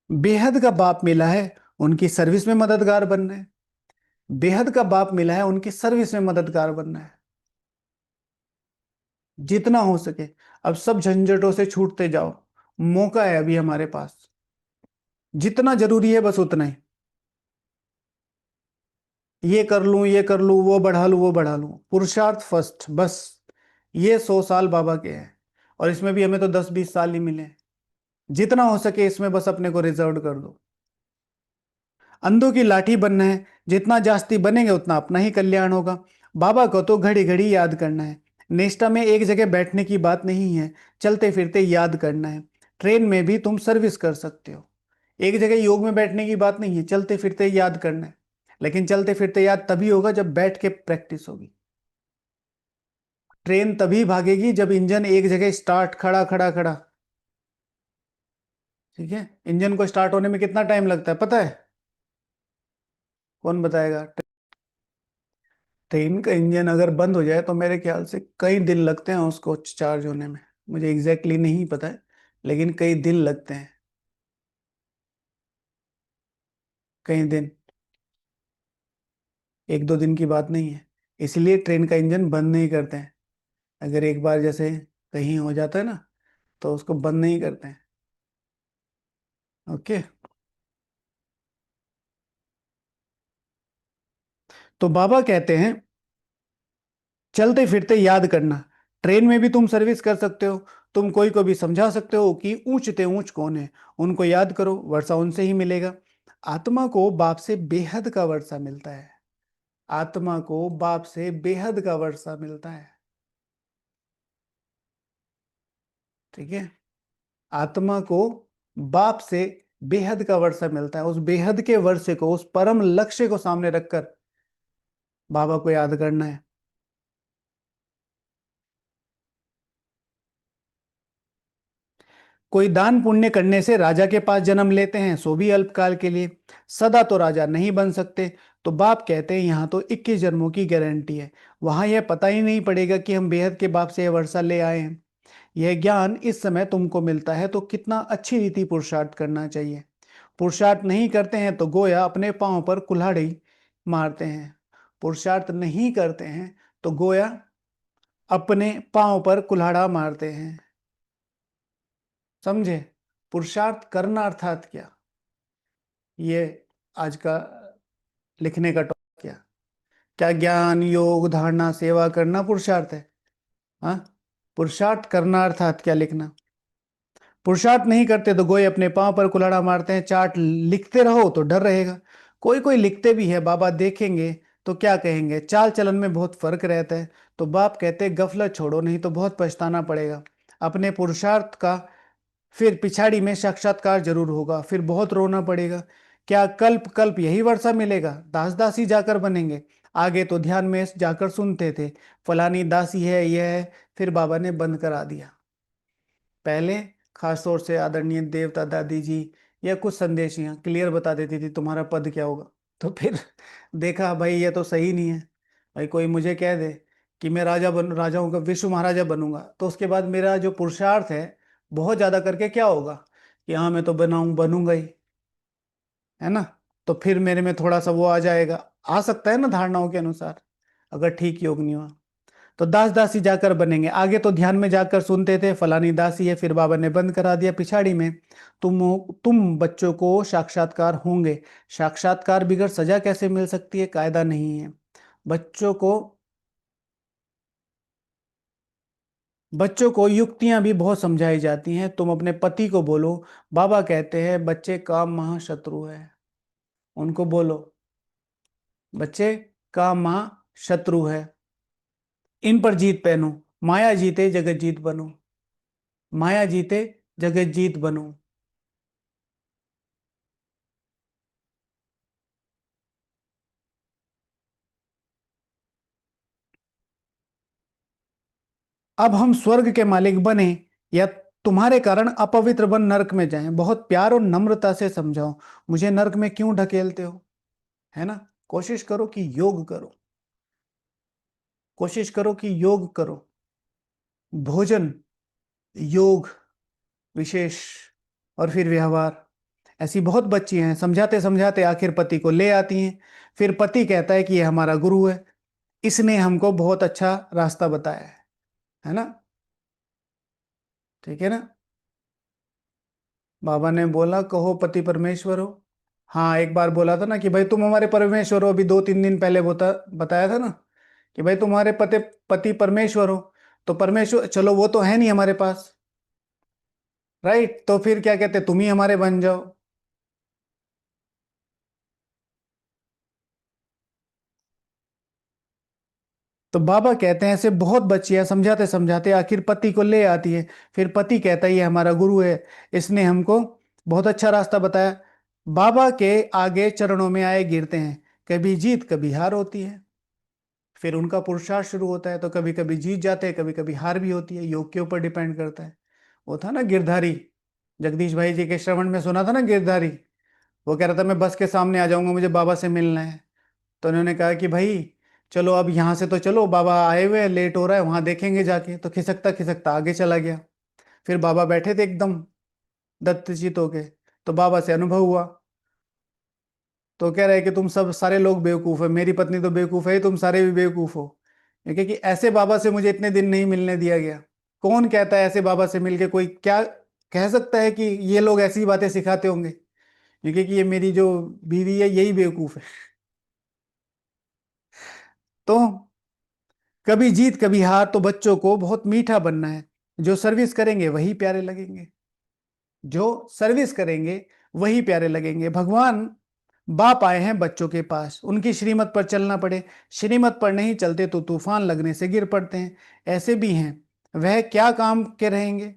बेहद का बाप मिला है, उनकी सर्विस में मददगार बनना है। बेहद का बाप मिला है, उनकी सर्विस में मददगार बनना है, जितना हो सके। अब सब झंझटों से छूटते जाओ, मौका है अभी हमारे पास। जितना जरूरी है बस उतना ही। ये कर लूं, ये कर लूं, वो बढ़ा लूं, वो बढ़ा लूं, पुरुषार्थ फर्स्ट बस। ये 100 साल बाबा के हैं, और इसमें भी हमें तो 10-20 साल ही मिले। जितना हो सके इसमें बस अपने को रिजर्व कर दो। अंधों की लाठी बनना है, जितना जास्ती बनेंगे उतना अपना ही कल्याण होगा। बाबा को तो घड़ी घड़ी याद करना है। नेस्टा में एक जगह बैठने की बात नहीं है, चलते फिरते याद करना है। ट्रेन में भी तुम सर्विस कर सकते हो। एक जगह योग में बैठने की बात नहीं है, चलते फिरते याद करना है। लेकिन चलते फिरते याद तभी होगा जब बैठ के प्रैक्टिस होगी। ट्रेन तभी भागेगी जब इंजन एक जगह स्टार्ट, खड़ा खड़ा खड़ा। ठीक है, इंजन को स्टार्ट होने में कितना टाइम लगता है पता है? कौन बताएगा? ट्रेन का इंजन अगर बंद हो जाए तो मेरे ख्याल से कई दिन लगते हैं उसको चार्ज होने में। मुझे एग्जैक्टली नहीं पता है, लेकिन कई दिन लगते हैं। कई दिन, 1-2 दिन की बात नहीं है। इसलिए ट्रेन का इंजन बंद नहीं करते हैं। अगर एक बार जैसे कहीं हो जाता है ना, तो उसको बंद नहीं करते हैं। ओके। तो बाबा कहते हैं, चलते फिरते याद करना। ट्रेन में भी तुम सर्विस कर सकते हो। तुम कोई को भी समझा सकते हो कि ऊंचते ऊंच कौन है, उनको याद करो, वर्षा उनसे ही मिलेगा। आत्मा को बाप से बेहद का वर्षा मिलता है। आत्मा को बाप से बेहद का वर्षा मिलता है। ठीक है, आत्मा को बाप से बेहद का वर्षा मिलता है। उस बेहद के वर्षे को, उस परम लक्ष्य को सामने रखकर बाबा को याद करना है। कोई दान पुण्य करने से राजा के पास जन्म लेते हैं, सो भी अल्पकाल के लिए। सदा तो राजा नहीं बन सकते। तो बाप कहते हैं यहाँ तो 21 जन्मों की गारंटी है। वहां यह पता ही नहीं पड़ेगा कि हम बेहद के बाप से यह वर्षा ले आए हैं। यह ज्ञान इस समय तुमको मिलता है, तो कितना अच्छी रीति पुरुषार्थ करना चाहिए। पुरुषार्थ नहीं करते हैं तो गोया अपने पांव पर कुल्हाड़ी मारते हैं। पुरुषार्थ नहीं करते हैं तो गोया अपने पांव पर कुल्हाड़ा मारते हैं। समझे? पुरुषार्थ करना अर्थात क्या? ये आज का लिखने का टॉपिक क्या? क्या ज्ञान योग धारणा सेवा करना पुरुषार्थ है? हाँ, पुरुषार्थ करना अर्थात क्या लिखना? पुरुषार्थ नहीं करते तो गोए अपने पांव पर कुल्हाड़ा मारते हैं। चार्ट लिखते रहो तो डर रहेगा। कोई कोई लिखते भी है, बाबा देखेंगे तो क्या कहेंगे, चाल चलन में बहुत फर्क रहता है। तो बाप कहते हैं गफलत छोड़ो, नहीं तो बहुत पछताना पड़ेगा। अपने पुरुषार्थ का फिर पिछाड़ी में साक्षात्कार जरूर होगा, फिर बहुत रोना पड़ेगा। क्या कल्प कल्प यही वर्षा मिलेगा? दास दासी जाकर बनेंगे। आगे तो ध्यान में जाकर सुनते थे, फलानी दासी है, यह है। फिर बाबा ने बंद करा दिया। पहले खास तौर से आदरणीय देवता दादी जी या कुछ संदेशियां क्लियर बता देती थी तुम्हारा पद क्या होगा। तो फिर देखा भाई ये तो सही नहीं है। भाई कोई मुझे कह दे कि मैं राजाओं का विश्व महाराजा बनूंगा, तो उसके बाद मेरा जो पुरुषार्थ है बहुत ज्यादा करके क्या होगा कि हाँ मैं तो बनूंगा ही, है ना। तो फिर मेरे में थोड़ा सा वो आ जाएगा। आ सकता है ना धारणाओं के अनुसार, अगर ठीक योग नहीं हुआ। तो दास दासी जाकर बनेंगे। आगे तो ध्यान में जाकर सुनते थे फलानी दासी है, फिर बाबा ने बंद करा दिया पिछाड़ी में। तुम तुम बच्चों को साक्षात्कार होंगे। साक्षात्कार बिगड़ सजा कैसे मिल सकती है, कायदा नहीं है। बच्चों को बच्चों को युक्तियां भी बहुत समझाई जाती हैं। तुम अपने पति को बोलो, बाबा कहते हैं बच्चे काम महाशत्रु है। उनको बोलो बच्चे काम महाशत्रु है, इन पर जीत पहनो। माया जीते जगत जीत बनो। माया जीते जगत जीत बनो। अब हम स्वर्ग के मालिक बने या तुम्हारे कारण अपवित्र बन नरक में जाएं, बहुत प्यार और नम्रता से समझाओ, मुझे नरक में क्यों ढकेलते हो। है ना। कोशिश करो कि योग करो। कोशिश करो कि योग करो। भोजन, योग, विशेष, और फिर व्यवहार। ऐसी बहुत बच्ची हैं, समझाते समझाते आखिर पति को ले आती हैं। फिर पति कहता है कि ये हमारा गुरु है, इसने हमको बहुत अच्छा रास्ता बताया है ना। ठीक है ना। बाबा ने बोला कहो पति परमेश्वर हो। हाँ, एक बार बोला था ना कि भाई तुम हमारे परमेश्वर हो, अभी 2-3 दिन पहले बताया था ना कि भाई तुम्हारे पति पति परमेश्वर हो। तो परमेश्वर, चलो वो तो है नहीं हमारे पास, राइट, तो फिर क्या कहते, तुम ही हमारे बन जाओ। तो बाबा कहते हैं ऐसे बहुत बच्चियां समझाते समझाते आखिर पति को ले आती है। फिर पति कहता है ये हमारा गुरु है, इसने हमको बहुत अच्छा रास्ता बताया। बाबा के आगे चरणों में आए गिरते हैं। कभी जीत कभी हार होती है। फिर उनका पुरुषार्थ शुरू होता है, तो कभी कभी जीत जाते हैं, कभी कभी हार भी होती है, योग के ऊपर डिपेंड करता है। वो था ना गिरधारी, जगदीश भाई जी के श्रवण में सुना था ना गिरधारी। वो कह रहा था मैं बस के सामने आ जाऊंगा, मुझे बाबा से मिलना है। तो उन्होंने कहा कि भाई चलो अब यहाँ से तो चलो, बाबा आए हुए हैं, लेट हो रहा है, वहां देखेंगे जाके। तो खिसकता खिसकता आगे चला गया। फिर बाबा बैठे थे एकदम दत्तचित होके। तो बाबा से अनुभव हुआ। तो कह रहे हैं कि तुम सब सारे लोग बेवकूफ है, मेरी पत्नी तो बेवकूफ है, तुम सारे भी बेवकूफ हो। क्योंकि ऐसे बाबा से मुझे इतने दिन नहीं मिलने दिया गया। कौन कहता है ऐसे बाबा से मिलके कोई क्या कह सकता है कि ये लोग ऐसी बातें सिखाते होंगे। क्योंकि ये मेरी जो बीवी है यही बेवकूफ है। तो कभी जीत कभी हार, तो बच्चों को बहुत मीठा बनना है। जो सर्विस करेंगे वही प्यारे लगेंगे। जो सर्विस करेंगे वही प्यारे लगेंगे। भगवान बाप आए हैं बच्चों के पास, उनकी श्रीमत पर चलना पड़े। श्रीमत पर नहीं चलते तो तूफान लगने से गिर पड़ते हैं। ऐसे भी हैं, वह क्या काम के रहेंगे,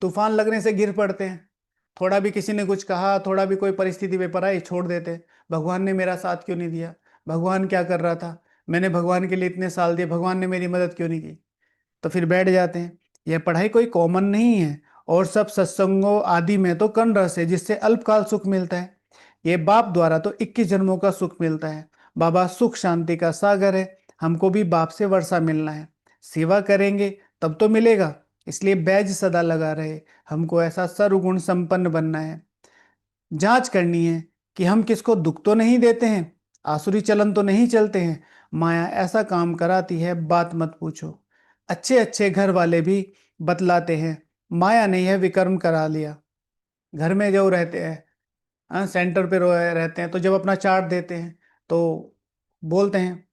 तूफान लगने से गिर पड़ते हैं। थोड़ा भी किसी ने कुछ कहा, थोड़ा भी कोई परिस्थिति बेपर आई, छोड़ देते। भगवान ने मेरा साथ क्यों नहीं दिया, भगवान क्या कर रहा था, मैंने भगवान के लिए इतने साल दिए, भगवान ने मेरी मदद क्यों नहीं की। तो फिर बैठ जाते हैं। यह पढ़ाई कोई कॉमन नहीं है। और सब सत्संगों आदि में तो कण रस है, जिससे अल्पकाल सुख मिलता है। ये बाप द्वारा तो 21 जन्मों का सुख मिलता है। बाबा सुख शांति का सागर है। हमको भी बाप से वर्षा मिलना है। सेवा करेंगे तब तो मिलेगा, इसलिए बैज सदा लगा रहे। हमको ऐसा सर्वगुण संपन्न बनना है। जांच करनी है कि हम किसको दुख तो नहीं देते हैं, आसुरी चलन तो नहीं चलते हैं। माया ऐसा काम कराती है बात मत पूछो। अच्छे अच्छे घर वाले भी बतलाते हैं, माया ने यह विकर्म करा लिया। घर में जो रहते हैं, हाँ, सेंटर पे रहते हैं, तो जब अपना चार्ट देते हैं तो बोलते हैं,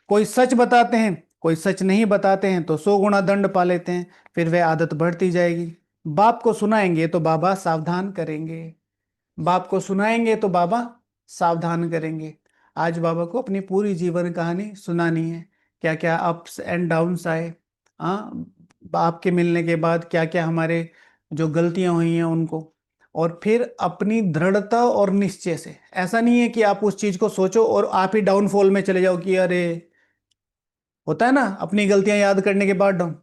कोई सच बताते हैं, कोई सच नहीं बताते हैं, तो 100 गुना दंड पा लेते हैं। फिर वह आदत बढ़ती जाएगी। बाप को सुनाएंगे तो बाबा सावधान करेंगे। बाप को सुनाएंगे तो बाबा सावधान करेंगे। आज बाबा को अपनी पूरी जीवन कहानी सुनानी है। क्या क्या अप्स एंड डाउन्स आए, हाँ, बाप के मिलने के बाद क्या क्या हमारे जो गलतियां हुई हैं उनको। और फिर अपनी दृढ़ता और निश्चय से, ऐसा नहीं है कि आप उस चीज को सोचो और आप ही डाउनफॉल में चले जाओ कि अरे, होता है ना अपनी गलतियां याद करने के बाद डाउन।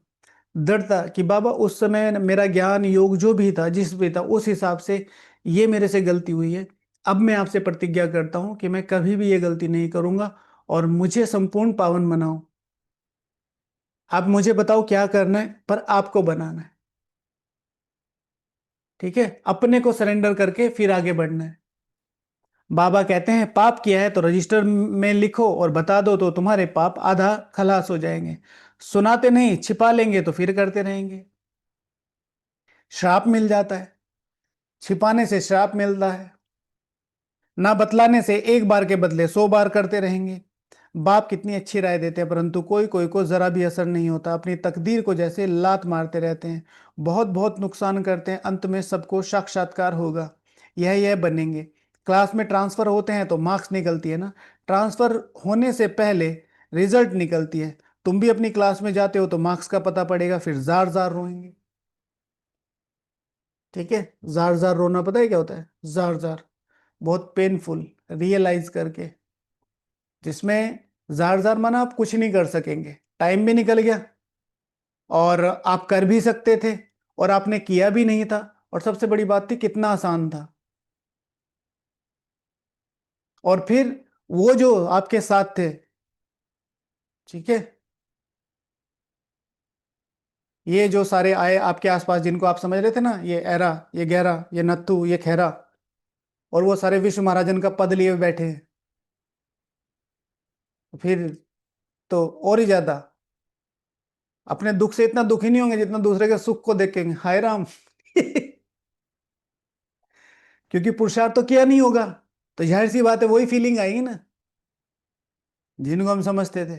दृढ़ता कि बाबा उस समय मेरा ज्ञान योग जो भी था, जिस भी था, उस हिसाब से ये मेरे से गलती हुई है। अब मैं आपसे प्रतिज्ञा करता हूं कि मैं कभी भी ये गलती नहीं करूंगा, और मुझे संपूर्ण पावन बनाओ। आप मुझे बताओ क्या करना है, पर आपको बनाना है। ठीक है, अपने को सरेंडर करके फिर आगे बढ़ना है। बाबा कहते हैं पाप किया है तो रजिस्टर में लिखो और बता दो, तो तुम्हारे पाप आधा खलास हो जाएंगे। सुनाते नहीं, छिपा लेंगे तो फिर करते रहेंगे। श्राप मिल जाता है, छिपाने से श्राप मिलता है। ना बतलाने से एक बार के बदले 100 बार करते रहेंगे। बाप कितनी अच्छी राय देते हैं, परंतु कोई कोई को जरा भी असर नहीं होता, अपनी तकदीर को जैसे लात मारते रहते हैं। बहुत बहुत नुकसान करते हैं, अंत में सबको साक्षात्कार होगा, यह बनेंगे। क्लास में ट्रांसफर होते हैं तो मार्क्स निकलती है ना, ट्रांसफर होने से पहले रिजल्ट निकलती है। तुम भी अपनी क्लास में जाते हो तो मार्क्स का पता पड़ेगा, फिर जार जार रोएंगे। ठीक है, जार जार रोना पता है क्या होता है? जार जार, बहुत पेनफुल, रियलाइज करके, जिसमें जार जार माना आप कुछ नहीं कर सकेंगे, टाइम भी निकल गया और आप कर भी सकते थे और आपने किया भी नहीं था, और सबसे बड़ी बात थी कितना आसान था। और फिर वो जो आपके साथ थे, ठीक है, ये जो सारे आए आपके आसपास जिनको आप समझ रहे थे ना, ये एरा, ये गहरा, ये नत्थु, ये खैरा, और वो सारे विश्व महाराजन का पद लिए बैठे हैं, फिर तो और ही ज्यादा अपने दुख से इतना दुखी नहीं होंगे जितना दूसरे के सुख को देखेंगे, हाय राम। क्योंकि पुरुषार्थ तो किया नहीं होगा, तो जाहिर सी बात है वही फीलिंग आएगी ना जिनको हम समझते थे।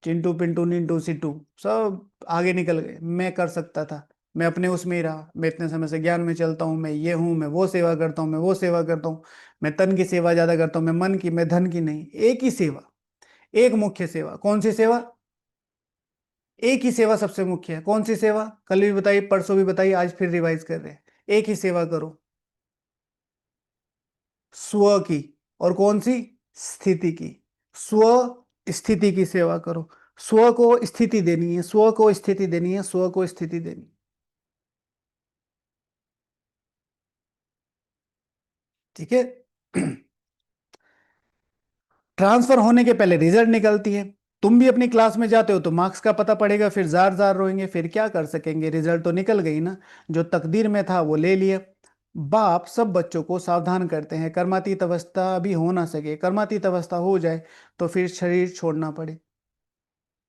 चिंटू पिंटू निंटू सिट्टू सब आगे निकल गए, मैं कर सकता था, मैं अपने उसमें ही रहा, मैं इतने समय से ज्ञान में चलता हूँ, मैं ये हूँ, मैं वो सेवा करता हूँ, मैं वो सेवा करता हूँ, मैं तन की सेवा ज्यादा करता हूँ, मैं मन की, मैं धन की नहीं, एक ही सेवा, एक मुख्य सेवा। कौन सी सेवा? एक ही सेवा सबसे मुख्य है। कौन सी सेवा? कल भी बताई, परसों भी बताई, आज फिर रिवाइज कर रहे हैं। एक ही सेवा करो, स्व की। और कौन सी? स्थिति की। स्व स्थिति की सेवा करो। स्व को स्थिति देनी है, स्व को स्थिति देनी है, स्व को स्थिति देनी है। ठीक है। ट्रांसफर होने के पहले रिजल्ट निकलती है। तुम भी अपनी क्लास में जाते हो तो मार्क्स का पता पड़ेगा, फिर जार जार रोएंगे, फिर क्या कर सकेंगे, रिजल्ट तो निकल गई ना, जो तकदीर में था वो ले लिया। बाप सब बच्चों को सावधान करते हैं, कर्मातीत अवस्था भी हो ना सके, कर्मातीत अवस्था हो जाए तो फिर शरीर छोड़ना पड़े।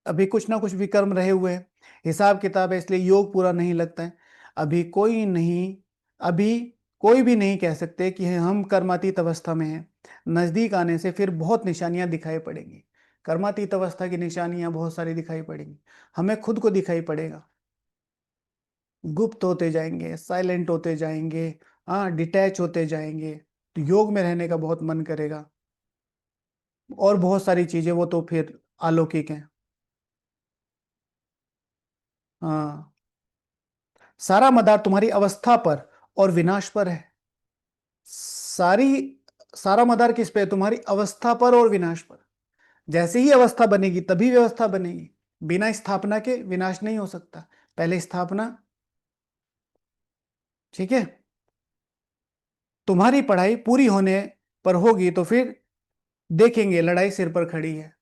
अभी कुछ ना कुछ विकर्म रहे हुए हैं, हिसाब किताब है, इसलिए योग पूरा नहीं लगता है। अभी कोई नहीं, अभी कोई भी नहीं कह सकते कि हम कर्मातीत अवस्था में हैं। नजदीक आने से फिर बहुत निशानियां दिखाई पड़ेंगी, कर्मातीत अवस्था की निशानियां बहुत सारी दिखाई पड़ेंगी। हमें खुद को दिखाई पड़ेगा, गुप्त होते जाएंगे, साइलेंट होते जाएंगे, हाँ, डिटैच होते जाएंगे, तो योग में रहने का बहुत मन करेगा। और बहुत सारी चीजें वो तो फिर अलौकिक हैं। हाँ, सारा मदार तुम्हारी अवस्था पर और विनाश पर है। सारी सारा मदार किस पे है? तुम्हारी अवस्था पर और विनाश पर। जैसे ही अवस्था बनेगी तभी व्यवस्था बनेगी, बिना स्थापना के विनाश नहीं हो सकता, पहले स्थापना। ठीक है, तुम्हारी पढ़ाई पूरी होने पर होगी तो फिर देखेंगे लड़ाई सिर पर खड़ी है।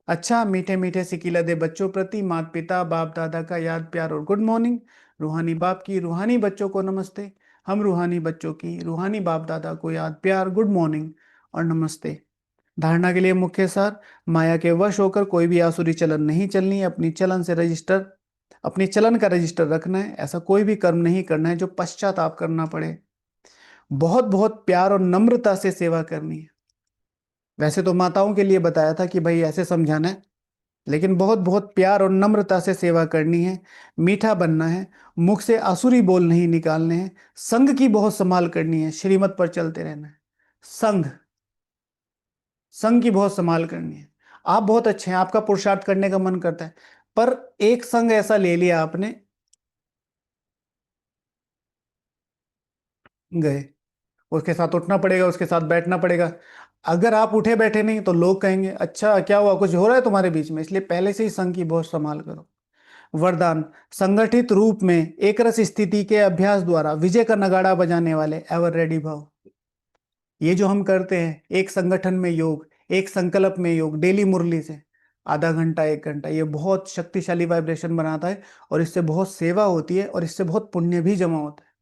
अच्छा, मीठे मीठे सिकीला दे बच्चों प्रति, माता पिता बाप दादा का याद प्यार और गुड मॉर्निंग। रूहानी बाप की रूहानी बच्चों को नमस्ते। हम रूहानी बच्चों की रूहानी बाप दादा को याद प्यार, गुड मॉर्निंग और नमस्ते। धारणा के लिए मुख्य सार: माया के वश होकर कोई भी आसुरी चलन नहीं चलनी है, अपनी चलन का रजिस्टर रखना है, ऐसा कोई भी कर्म नहीं करना है जो पश्चाताप करना पड़े। बहुत बहुत प्यार और नम्रता से सेवा करनी है। वैसे तो माताओं के लिए बताया था कि भाई ऐसे समझाना है, लेकिन बहुत बहुत प्यार और नम्रता से सेवा करनी है। मीठा बनना है, मुख से आसुरी बोल नहीं निकालने हैं। संग की बहुत संभाल करनी है, श्रीमत पर चलते रहना है। संग संग की बहुत संभाल करनी है। आप बहुत अच्छे हैं, आपका पुरुषार्थ करने का मन करता है, पर एक संग ऐसा ले लिया आपने, गए, उसके साथ उठना पड़ेगा, उसके साथ बैठना पड़ेगा। अगर आप उठे बैठे नहीं तो लोग कहेंगे अच्छा क्या हुआ, कुछ हो रहा है तुम्हारे बीच में, इसलिए पहले से ही संग की बहुत संभाल करो। वरदान: संगठित रूप में एक रस स्थिति के अभ्यास द्वारा विजय का नगाड़ा बजाने वाले एवर रेडी भाव। ये जो हम करते हैं, एक संगठन में योग, एक संकल्प में योग, डेली मुरली से आधा घंटा 1 घंटा, ये बहुत शक्तिशाली वाइब्रेशन बनाता है, और इससे बहुत सेवा होती है और इससे बहुत पुण्य भी जमा होता है।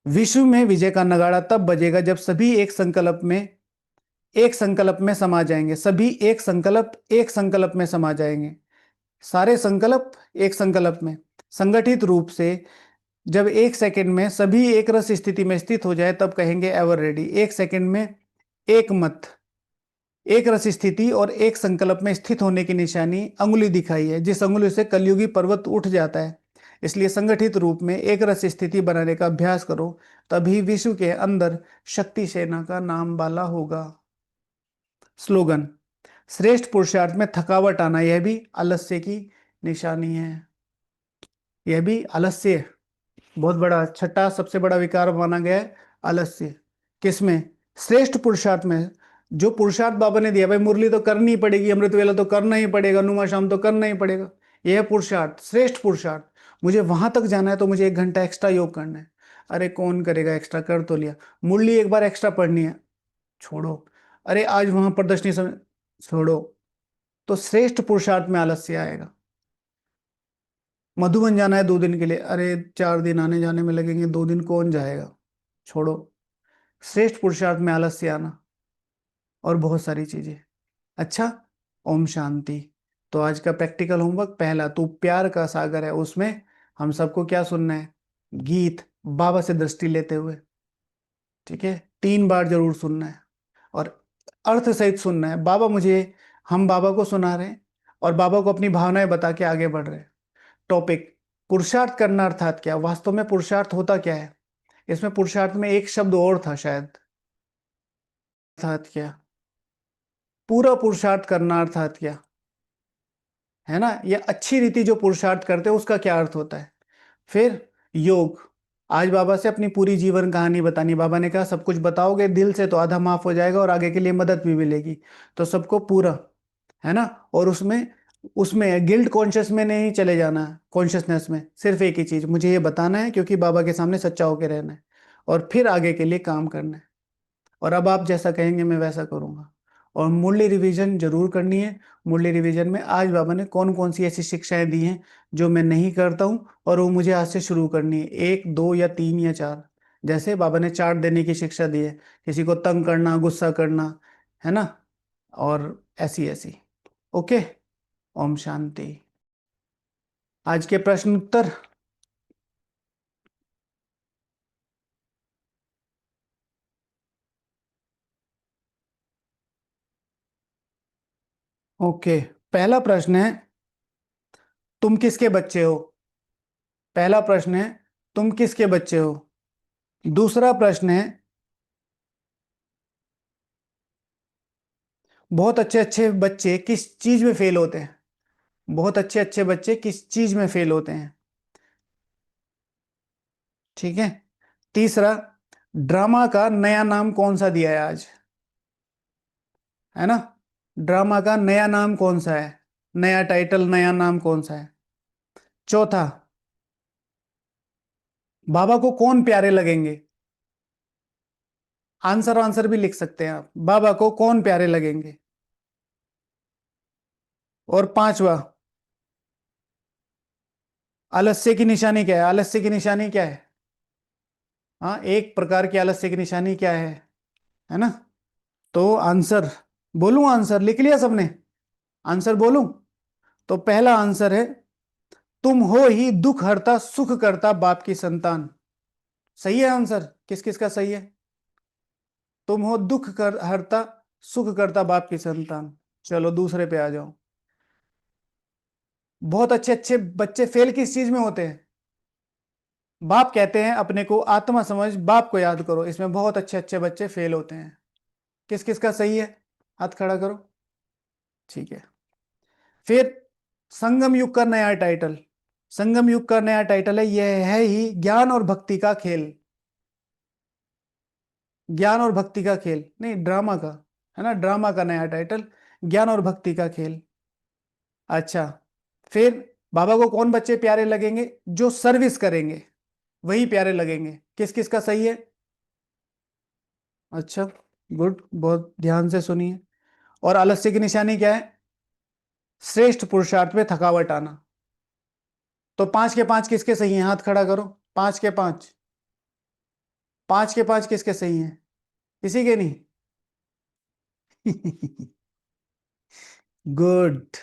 विश्व में विजय का नगाड़ा तब बजेगा जब सभी एक संकल्प में समा जाएंगे। सभी एक संकल्प में समा जाएंगे। सारे संकल्प एक संकल्प में संगठित रूप से। जब 1 सेकंड में सभी एक रस स्थिति में स्थित हो जाए तब कहेंगे एवर रेडी। 1 सेकंड में एक मत, एक रस स्थिति और एक संकल्प में स्थित होने की निशानी अंगुली दिखाई है, जिस अंगुली से कलयुगी पर्वत उठ जाता है। इसलिए संगठित रूप में एक रस स्थिति बनाने का अभ्यास करो, तभी विश्व के अंदर शक्ति सेना का नाम बाला होगा। स्लोगन, श्रेष्ठ पुरुषार्थ में थकावट आना यह भी आलस्य की निशानी है। यह भी आलस्य, बहुत बड़ा छठा सबसे बड़ा विकार माना गया है आलस्य। किसमें? श्रेष्ठ पुरुषार्थ में। जो पुरुषार्थ बाबा ने दिया, भाई मुरली तो करनी ही पड़ेगी, अमृत वेला तो करना ही पड़ेगा, नुमा शाम तो करना ही पड़ेगा, यह है पुरुषार्थ, श्रेष्ठ पुरुषार्थ। मुझे वहां तक जाना है तो मुझे 1 घंटा एक्स्ट्रा योग करना है। अरे कौन करेगा, एक्स्ट्रा कर तो लिया। मुरली एक बार एक्स्ट्रा पढ़नी है, छोड़ो। अरे आज वहां प्रदर्शनी समय, छोड़ो। तो श्रेष्ठ पुरुषार्थ में आलस्य आएगा। मधुबन जाना है 2 दिन के लिए, अरे 4 दिन आने जाने में लगेंगे, 2 दिन कौन जाएगा, छोड़ो। श्रेष्ठ पुरुषार्थ में आलस्य आना और बहुत सारी चीजें। अच्छा, ओम शांति। तो आज का प्रैक्टिकल होमवर्क पहला, तू प्यार का सागर है, उसमें हम सबको क्या सुनना है? गीत, बाबा से दृष्टि लेते हुए। ठीक है, 3 बार जरूर सुनना है और अर्थ सहित सुनना है। हम बाबा को सुना रहे हैं और बाबा को अपनी भावनाएं बता के आगे बढ़ रहे हैं। टॉपिक, पुरुषार्थ करना अर्थात क्या? वास्तव में पुरुषार्थ होता क्या है? इसमें पुरुषार्थ में एक शब्द और था शायद, अर्थात क्या? पूरा पुरुषार्थ करना अर्थात क्या, है ना? ये अच्छी रीति जो पुरुषार्थ करते हैं उसका क्या अर्थ होता है? फिर योग, आज बाबा से अपनी पूरी जीवन कहानी बतानी। बाबा ने कहा सब कुछ बताओगे दिल से तो आधा माफ हो जाएगा और आगे के लिए मदद भी मिलेगी। तो सबको पूरा, है ना? और उसमें उसमें गिल्ट कॉन्शियस में नहीं चले जाना है, कॉन्शियसनेस में सिर्फ एक ही चीज, मुझे ये बताना है क्योंकि बाबा के सामने सच्चा होकर रहना है और फिर आगे के लिए काम करना है। और अब आप जैसा कहेंगे मैं वैसा करूंगा। और मुरली रिवीजन जरूर करनी है। मुरली रिवीजन में आज बाबा ने कौन कौन सी ऐसी शिक्षाएं दी हैं जो मैं नहीं करता हूं और वो मुझे आज से शुरू करनी है, 1 2 या 3 या 4। जैसे बाबा ने चार्ट देने की शिक्षा दी है, किसी को तंग करना, गुस्सा करना, है ना? और ऐसी ऐसी। ओके, ओम शांति। आज के प्रश्न उत्तर। ओके, पहला प्रश्न है तुम किसके बच्चे हो? पहला प्रश्न है तुम किसके बच्चे हो? दूसरा प्रश्न है बहुत अच्छे अच्छे बच्चे किस चीज में फेल होते हैं? बहुत अच्छे अच्छे बच्चे किस चीज में फेल होते हैं? ठीक है। तीसरा, ड्रामा का नया नाम कौन सा दिया है आज? है ना? ड्रामा का नया नाम कौन सा है? नया टाइटल, नया नाम कौन सा है? चौथा, बाबा को कौन प्यारे लगेंगे? आंसर आंसर भी लिख सकते हैं आप, बाबा को कौन प्यारे लगेंगे? और पांचवा, आलस्य की निशानी क्या है? आलस्य की निशानी क्या है? हाँ, एक प्रकार की आलस्य की निशानी क्या है ना? तो आंसर बोलूं? आंसर लिख लिया सबने? आंसर बोलूं? तो पहला आंसर है तुम हो ही दुख हरता सुख करता बाप की संतान। सही है आंसर? किस किस का सही है? तुम हो दुख कर हरता सुख करता बाप की संतान। चलो दूसरे पे आ जाओ। बहुत अच्छे अच्छे बच्चे फेल किस चीज में होते हैं? बाप कहते हैं अपने को आत्मा समझ, बाप को याद करो, इसमें बहुत अच्छे अच्छे बच्चे फेल होते हैं। किस किस का सही है? हाथ खड़ा करो। ठीक है। फिर संगम युग का नया टाइटल, संगम युग का नया टाइटल है, यह है ही ज्ञान और भक्ति का खेल। ज्ञान और भक्ति का खेल नहीं, ड्रामा का, है ना? ड्रामा का नया टाइटल ज्ञान और भक्ति का खेल। अच्छा, फिर बाबा को कौन बच्चे प्यारे लगेंगे? जो सर्विस करेंगे वही प्यारे लगेंगे। किस किस का सही है? अच्छा, गुड, बहुत ध्यान से सुनिए। और आलस्य की निशानी क्या है? श्रेष्ठ पुरुषार्थ में थकावट आना। तो 5 के 5 किसके सही हैं? हाथ खड़ा करो। 5 के 5, पांच के पांच किसके सही हैं? किसी के नहीं। गुड।